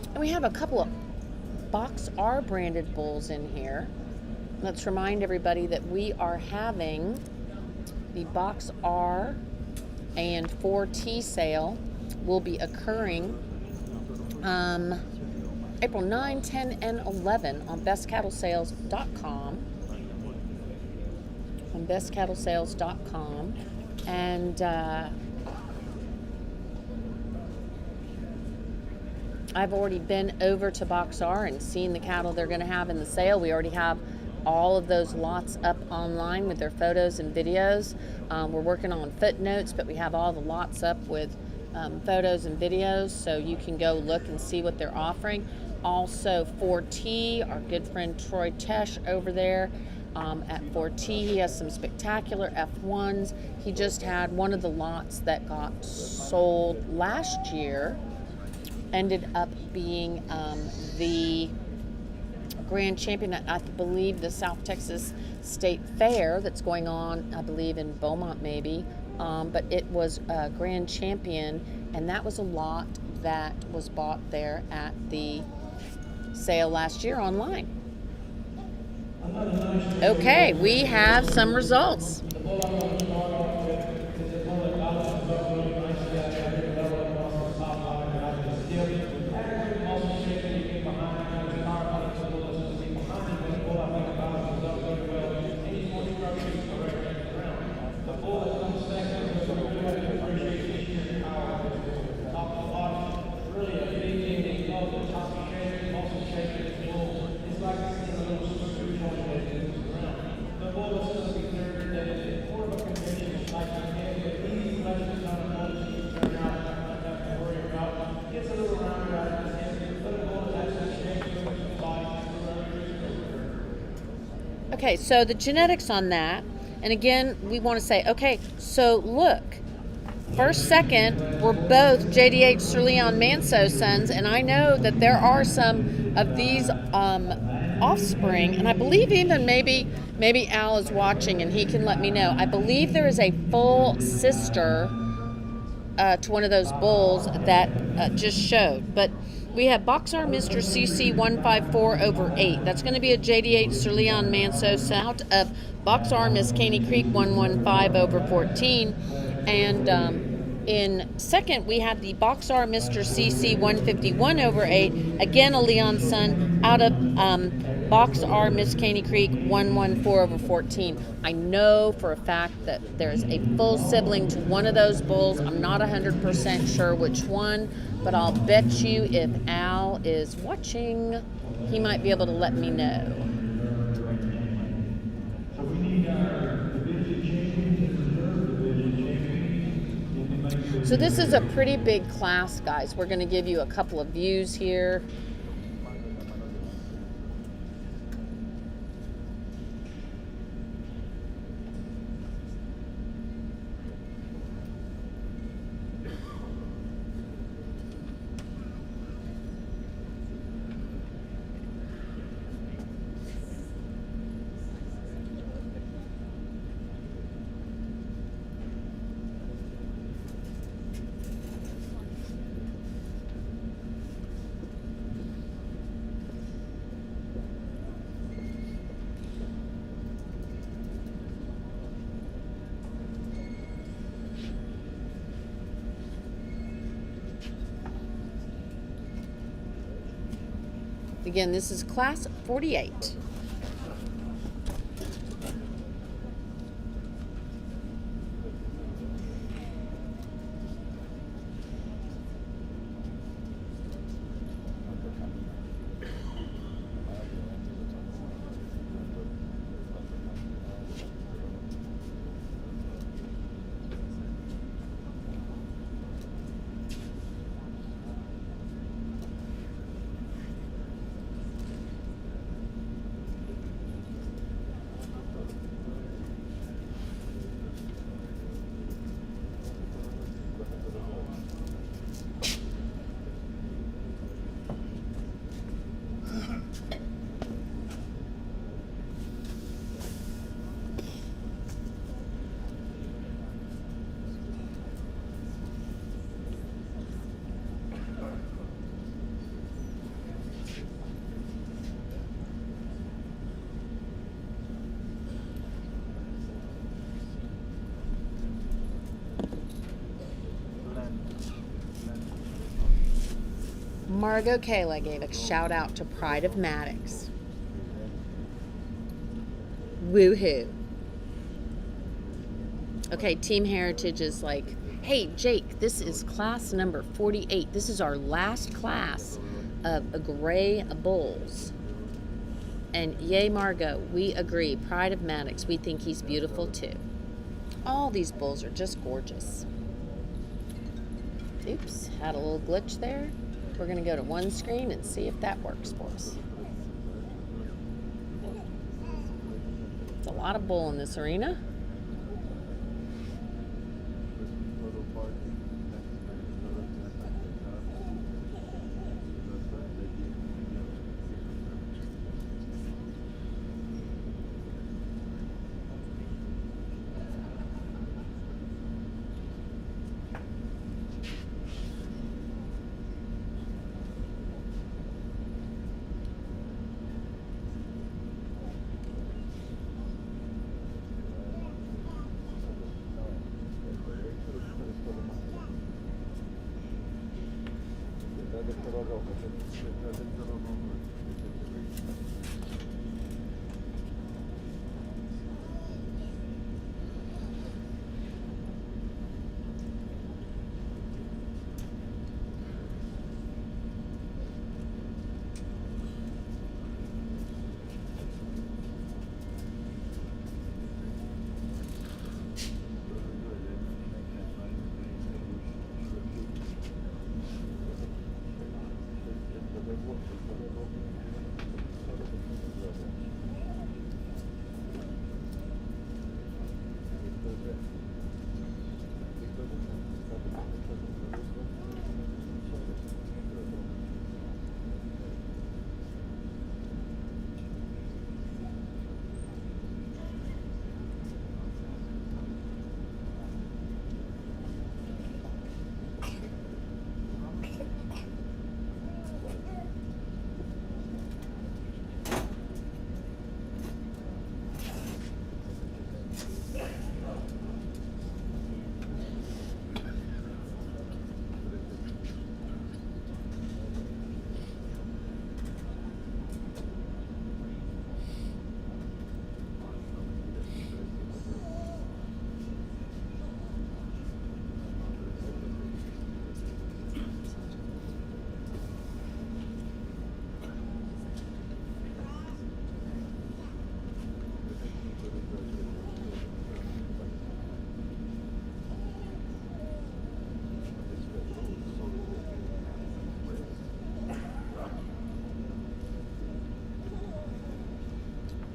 And we have a couple of Box R branded bulls in here. Let's remind everybody that we are having the Box R and 4T sale will be occurring April 9, 10, and 11 on bestcattlesales.com. On bestcattlesales.com. And I've already been over to Box R and seen the cattle they're going to have in the sale. We already have all of those lots up online with their photos and videos. We're working on footnotes, but we have all the lots up with photos and videos, so you can go look and see what they're offering. Also 4T, our good friend Troy Tesh over there at 4T, he has some spectacular F1s. He just had one of the lots that got sold last year, ended up being the grand champion at, I believe, the South Texas State Fair that's going on, I believe, in Beaumont maybe. But it was a grand champion, and that was a lot that was bought there at the sale last year online. Okay, we have some results. Okay, so the genetics on that, and again, we want to say, okay, so look, first, second, we're both JDH Sir Leon Manso sons, and I know that there are some of these offspring, and I believe even maybe Al is watching and he can let me know. I believe there is a full sister to one of those bulls that just showed, but we have Box R Mr. CC 154/8. That's going to be a JDH Sir Leon Manso out of Box R Miss Caney Creek 115/14. And in second, we have the Box R Mr. CC 151/8. Again, a Leon son out of Box R Miss Caney Creek 114/14. I know for a fact that there's a full sibling to one of those bulls. I'm not 100% sure which one, but I'll bet you if Al is watching, he might be able to let me know. So we need our division champions and reserve division champions. So this is a pretty big class, guys. We're going to give you a couple of views here. Again, this is class 48. Margot Kayla gave a shout out to Pride of Maddox. Woohoo. Okay, Team Heritage is like, hey, Jake, this is class number 48. This is our last class of gray bulls. And yay, Margot, we agree. Pride of Maddox, we think he's beautiful too. All these bulls are just gorgeous. Oops, had a little glitch there. We're going to go to one screen and see if that works for us. It's a lot of bull in this arena.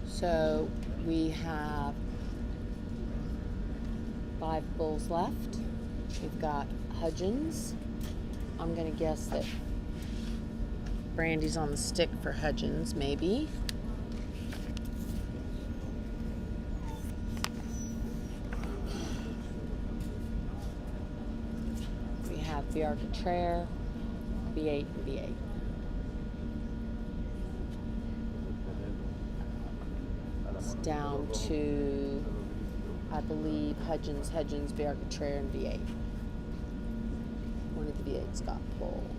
So we have 5 bulls left. We've got Hudgens. I'm going to guess that Brandy's on the stick for Hudgens, maybe. We have Biarcatraire, B8, and B8. Down to, I believe, Hudgens, Biarcatraire, and V8. One of the V8s got pulled.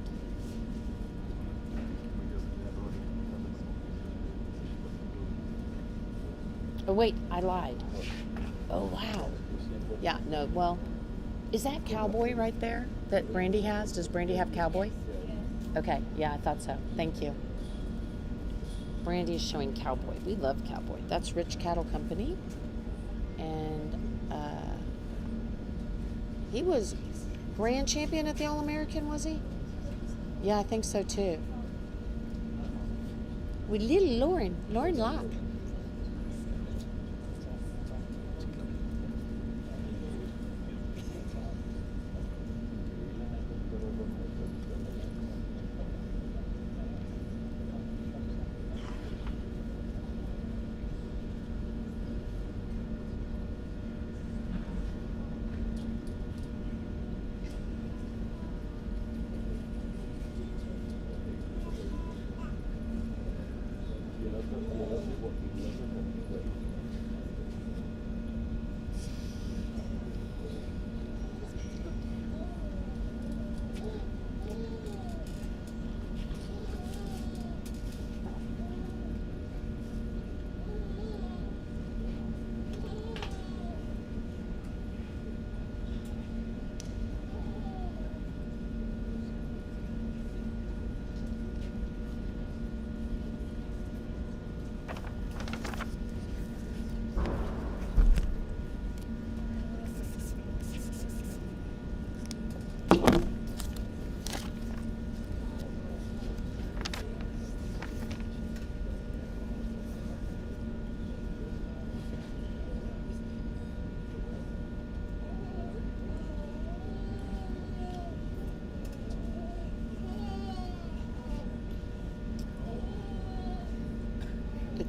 Oh, wait, I lied. Oh, wow. Yeah, no, well, is that Cowboy right there that Brandy has? Does Brandy have Cowboy? Okay, yeah, I thought so. Thank you. Brandy is showing Cowboy. We love Cowboy. That's Rich Cattle Company. And he was grand champion at the All-American, was he? Yeah, I think so too. With little Lauren Locke.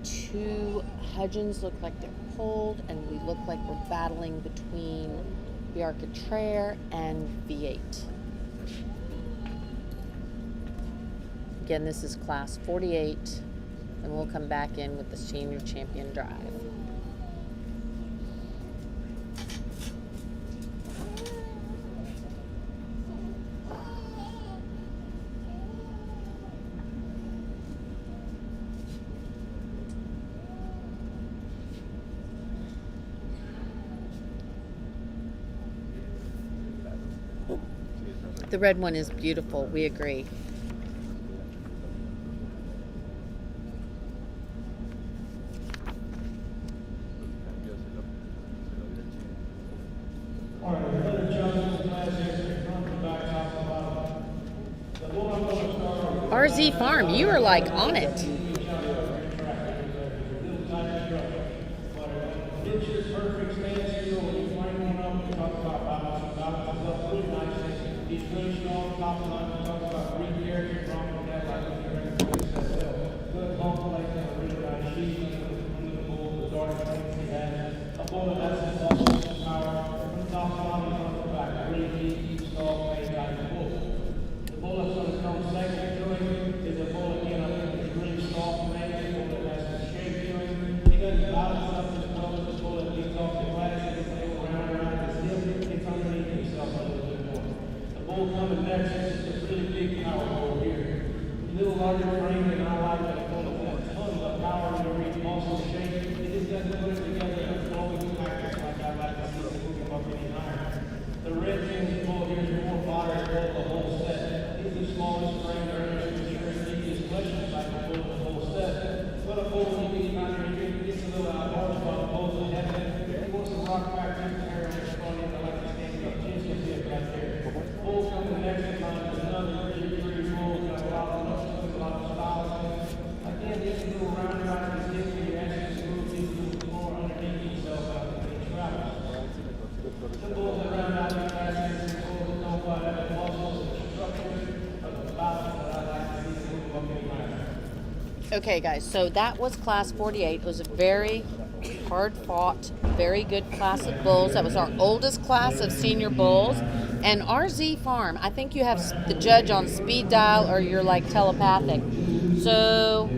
two Hudgens look like they're pulled, and we look like we're battling between the Architrave and V8. Again, this is class 48, and we'll come back in with the senior champion drive. The red one is beautiful, we agree. All right, another judge in class here, front to back, top to bottom. The bull I'm going to start off with. RZ Farm, you are like on it. Picture perfect stance here when you frame one up, we talk about balance. Balance is up really nicely. He's really strong, top line. We talk about green character, wrong with that, like when you're in the place as well. Good bump like that, really nice sheet under the bull, the dark strength he has. A bull that has some muscle, some power. From the top line, on the back, really deep, strong, made out of the bull. The bull that's going to come second to him is a bull again, I think is really soft made, a bull that has some shape to him. He doesn't balance up as well as the bull that gets off the glass, and gets around his hip, gets underneath himself a little bit more. The bull coming next is a really big power bull here. A little larger frame than I like, but a bull that has tons of power in every muscle shape. It just doesn't put it together in a flowing practice like I like to see to move him up any higher. The red King's bull here is more moderate bull the whole set. He's the smallest frame there is, for sure, easiest collection type of bull the whole set. But a bull when you get out here, he gets a little out of horse by the bulls ahead of him. He wants to rock back his hair in his front end, I like to stand up just a bit right there. Bull coming next in line is another really pretty bull, got a lot of muscles, a lot of styles in it. Again, this little round around his hip, he actually smooths his little more underneath himself out when he travels. The bulls that round out the classes, the bulls that don't quite have the muscles and the structure of the balance that I like to see move up any higher. Okay, guys, so that was class 48. It was a very hard-fought, very good class of bulls. That was our oldest class of senior bulls. And RZ Farm, I think you have the judge on speed dial or you're like telepathic. So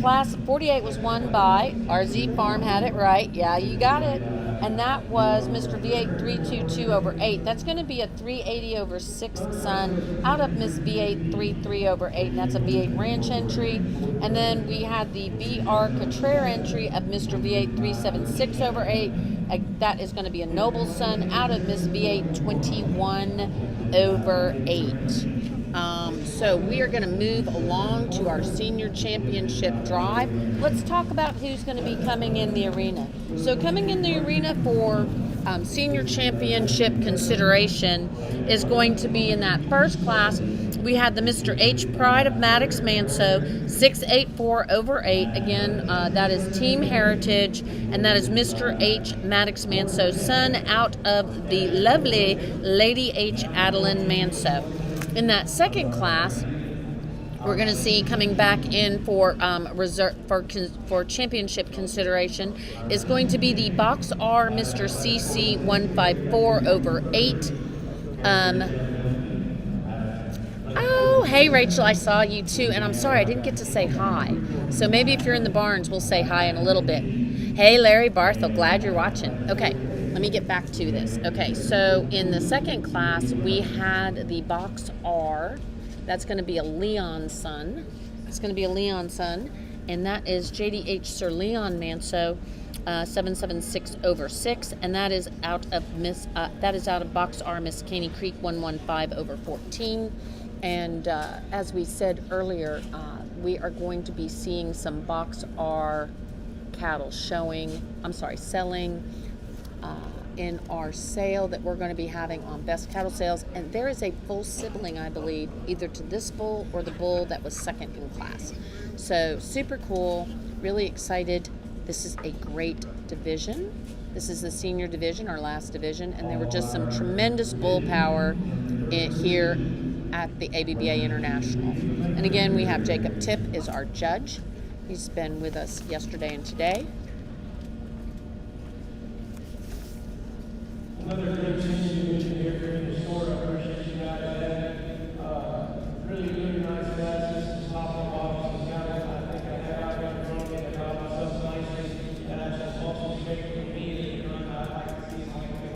class 48 was won by RZ Farm, had it right. Yeah, you got it. And that was Mr. V8 322 over 8. That's going to be a 380 over 6 son out of Miss V8 33 over 8. And that's a V8 ranch entry. And then we had the VR Cottrare entry of Mr. V8 376 over 8. That is going to be a noble son out of Miss V8 21 over 8. So we are going to move along to our senior championship drive. Let's talk about who's going to be coming in the arena. So coming in the arena for senior championship consideration is going to be in that first class. We had the Mr. H Pride of Maddox Manso, 684 over 8. Again, that is Team Heritage, and that is Mr. H Maddox Manso's son out of the lovely Lady H Adeline Manso. In that second class, we're going to see coming back in for reserve for championship consideration is going to be the Box R Mr. CC 154 over 8. Oh, hey Rachel, I saw you too, and I'm sorry I didn't get to say hi. So maybe if you're in the barns, we'll say hi in a little bit. Hey Larry Barthel, glad you're watching. Okay, let me get back to this. Okay, so in the second class, we had the Box R. That's going to be a Leon son. It's going to be a Leon son, and that is JDH Sir Leon Manso, 776 over 6, and that is out of Box R Miss Caney Creek 115 over 14. And as we said earlier, we are going to be seeing some Box R cattle selling in our sale that we're going to be having on Best Cattle Sales. And there is a full sibling, I believe, either to this bull or the bull that was second in class. So super cool, really excited. This is a great division. This is the senior division, our last division, and there were just some tremendous bull power here at the ABBA International. And again, we have Jacob Tipp as our judge. He's been with us yesterday and today. Another great situation here in the store. I appreciate you guys having really good, nice classes. Top of the box. I think I have out in front of me. I got myself nicely. And that's just also great for me. I can see in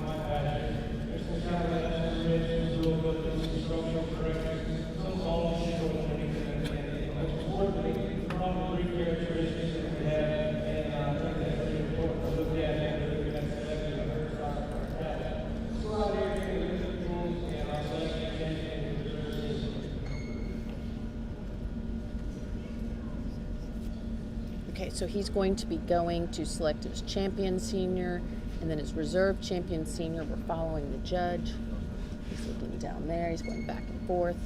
my fashion. There's some kind of extra ribs, a little bit of some structural corrections, some all shingle and everything. And most importantly, probably three characteristics that we have. And I think that's really important to look at and really get selected in the first time. So out here, we look at the rules and our selection champion and reserve system. Okay, so he's going to be going to select his champion senior and then his reserve champion senior. We're following the judge. He's looking down there. He's going back and forth.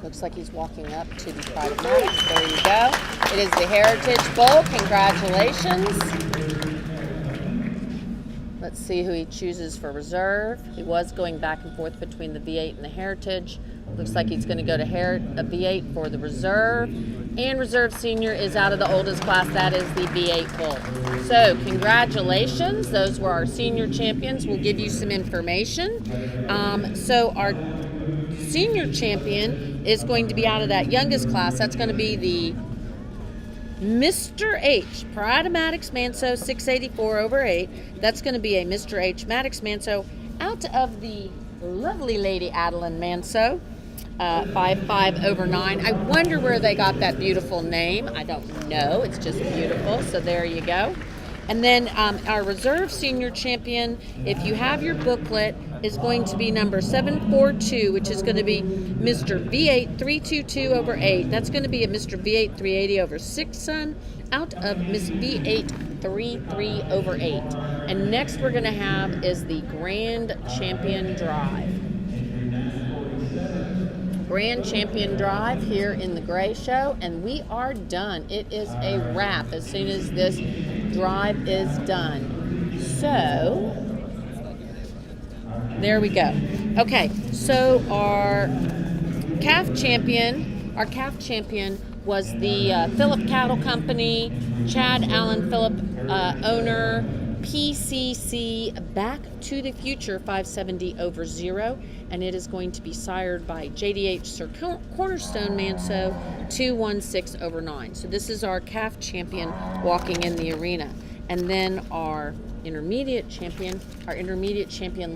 Looks like he's walking up to the Pride of Maddox. There you go. It is the Heritage Bowl. Congratulations. Let's see who he chooses for reserve. He was going back and forth between the V8 and the Heritage. Looks like he's going to go to a V8 for the reserve. And reserve senior is out of the oldest class. That is the V8 Bull. So congratulations. Those were our senior champions. We'll give you some information. So our senior champion is going to be out of that youngest class. That's going to be the Mr. H, Pride of Maddox Manso, 684/8. That's going to be a Mr. H Maddox Manso out of the lovely Lady Adeline Manso, 55/9. I wonder where they got that beautiful name. I don't know. It's just beautiful. So there you go. And then our reserve senior champion, if you have your booklet, is going to be number 742, which is going to be Mr. V8 322/8. That's going to be a Mr. V8 380/6 son out of Miss V8 33/8. And next we're going to have is the Grand Champion Drive. Grand Champion Drive here in the Gray Show, and we are done. It is a wrap as soon as this drive is done. So there we go. Okay, so our calf champion was the Phillip Cattle Company, Chad Allen Phillip owner, PCC Back to the Future 570/0, and it is going to be sired by JDH Sir Cornerstone Manso 216/9. So this is our calf champion walking in the arena. And then our intermediate champion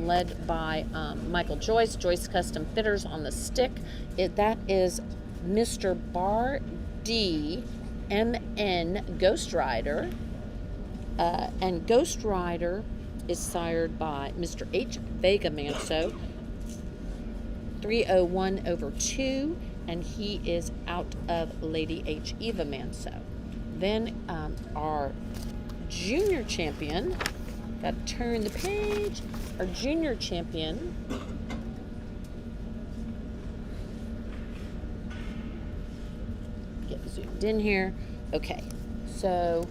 led by Michael Joyce Custom Fitters on the stick. That is Mr. Bar D MN Ghost Rider. And Ghost Rider is sired by Mr. H Vega Manso 301/2, and he is out of Lady H Eva Manso. Then our junior champion, got to turn the page, our junior champion get zoomed in here. Okay, so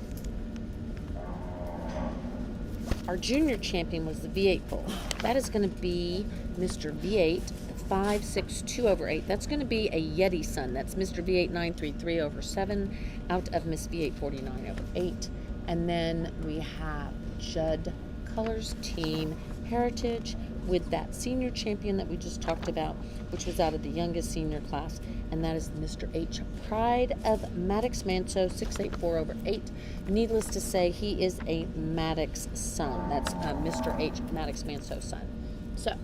our junior champion was the V8 Bull. That is going to be Mr. V8 562/8. That's going to be a Yeti son. That's Mr. V8 933/7 out of Miss V8 49/8. And then we have Judd Colors Team Heritage with that senior champion that we just talked about, which was out of the youngest senior class, and that is Mr. H Pride of Maddox Manso 684/8. Needless to say, he is a Maddox son. That's Mr. H Maddox Manso son. So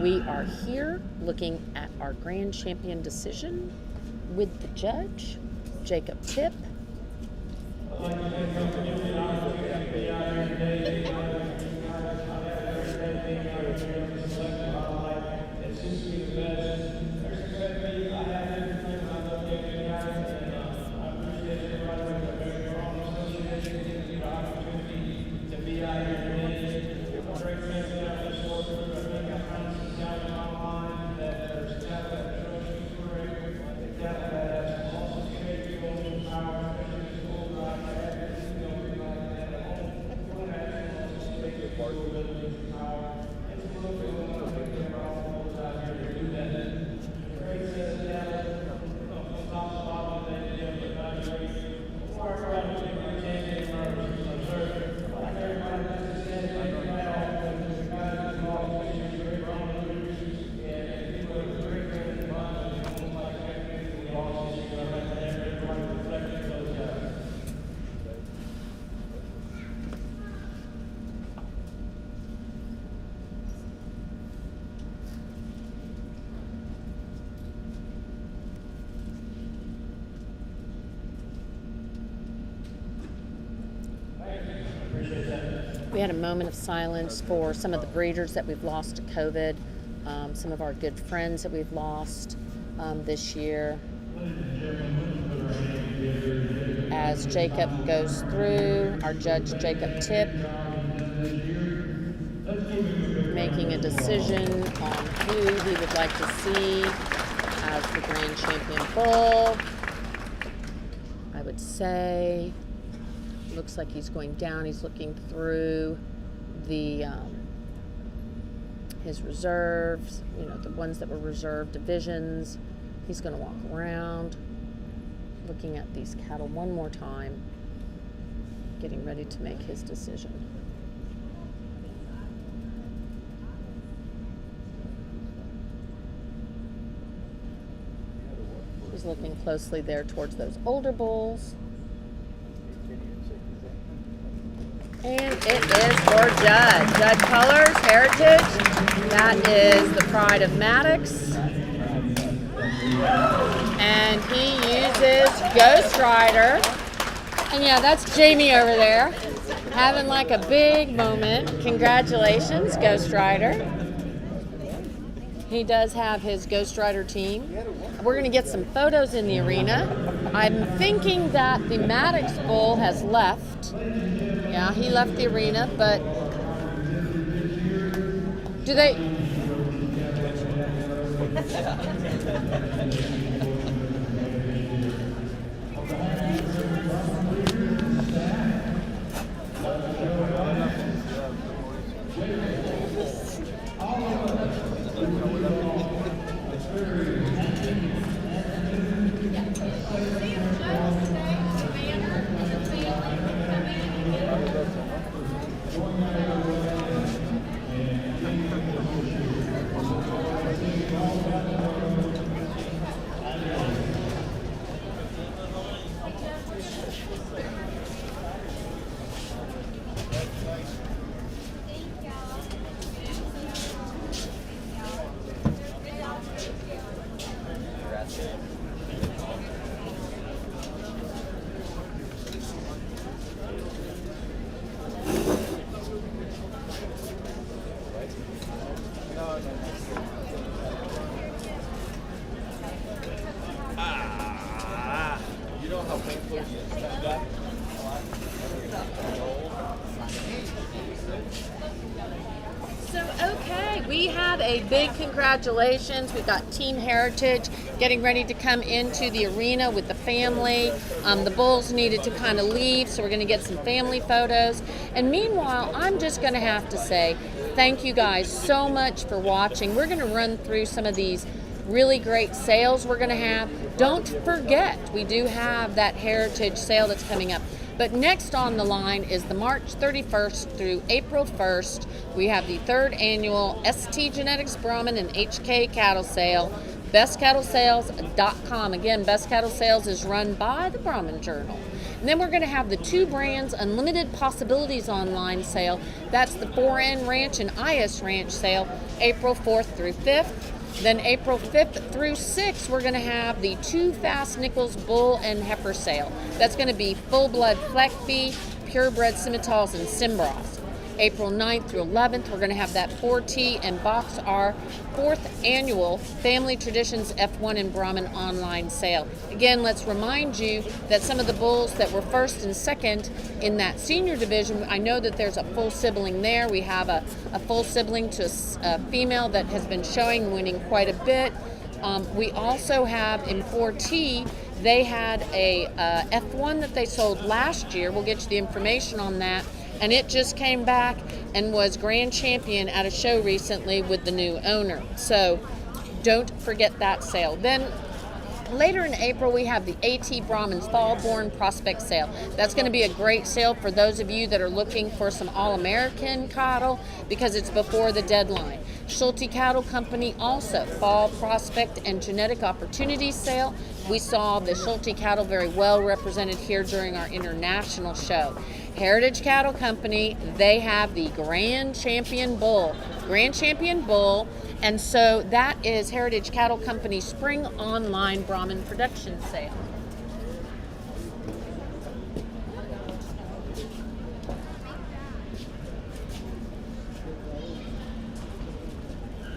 we are here looking at our grand champion decision with the judge, Jacob Tipp. We had a moment of silence for some of the breeders that we've lost to COVID, some of our good friends that we've lost this year. As Jacob goes through, our judge Jacob Tipp making a decision on who he would like to see as the grand champion bull. I would say, looks like he's going down. He's looking through the his reserves, you know, the ones that were reserved divisions. He's going to walk around, looking at these cattle one more time, getting ready to make his decision. He's looking closely there towards those older bulls. And it is for Judd. Judd Colors, Heritage. That is the Pride of Maddox. And he uses Ghost Rider. And yeah, that's Jamie over there, having like a big moment. Congratulations, Ghost Rider. He does have his Ghost Rider team. We're going to get some photos in the arena. I'm thinking that the Maddox bull has left. Yeah, he left the arena, but do they? You know how painful it is. So, okay, we have a big congratulations. We've got Team Heritage getting ready to come into the arena with the family. The bulls needed to kind of leave, so we're going to get some family photos. And meanwhile, I'm just going to have to say thank you guys so much for watching. We're going to run through some of these really great sales we're going to have. Don't forget, we do have that Heritage sale that's coming up. But next on the line is the March 31st through April 1st. We have the 3rd annual ST Genetics Brahman and HK Cattle Sale. BestCattleSales.com. Again, Best Cattle Sales is run by the Brahman Journal. And then we're going to have the 2 brands Unlimited Possibilities online sale. That's the 4N Ranch and IS Ranch sale, April 4th through 5th. Then April 5th through 6th, we're going to have the 2 Fast Nichols Bull and Heifer sale. That's going to be full-blood Fleckby, purebred Scimitals, and Cimbros. April 9th through 11th, we're going to have that 4T and Box R 4th annual Family Traditions F1 and Brahman online sale. Again, let's remind you that some of the bulls that were 1st and 2nd in that senior division, I know that there's a full sibling there. We have a full sibling to a female that has been showing, winning quite a bit. We also have in 4T, they had a F1 that they sold last year. We'll get you the information on that. and it just came back and was grand champion at a show recently with the new owner. So don't forget that sale. Then later in April, we have the AT Brahman's Fall-Born Prospect Sale. That's going to be a great sale for those of you that are looking for some All-American cattle because it's before the deadline. Schulte Cattle Company also, Fall Prospect and Genetic Opportunities Sale. We saw the Schulte cattle very well represented here during our international show. Heritage Cattle Company, they have the Grand Champion Bull. And so that is Heritage Cattle Company Spring Online Brahman Production Sale.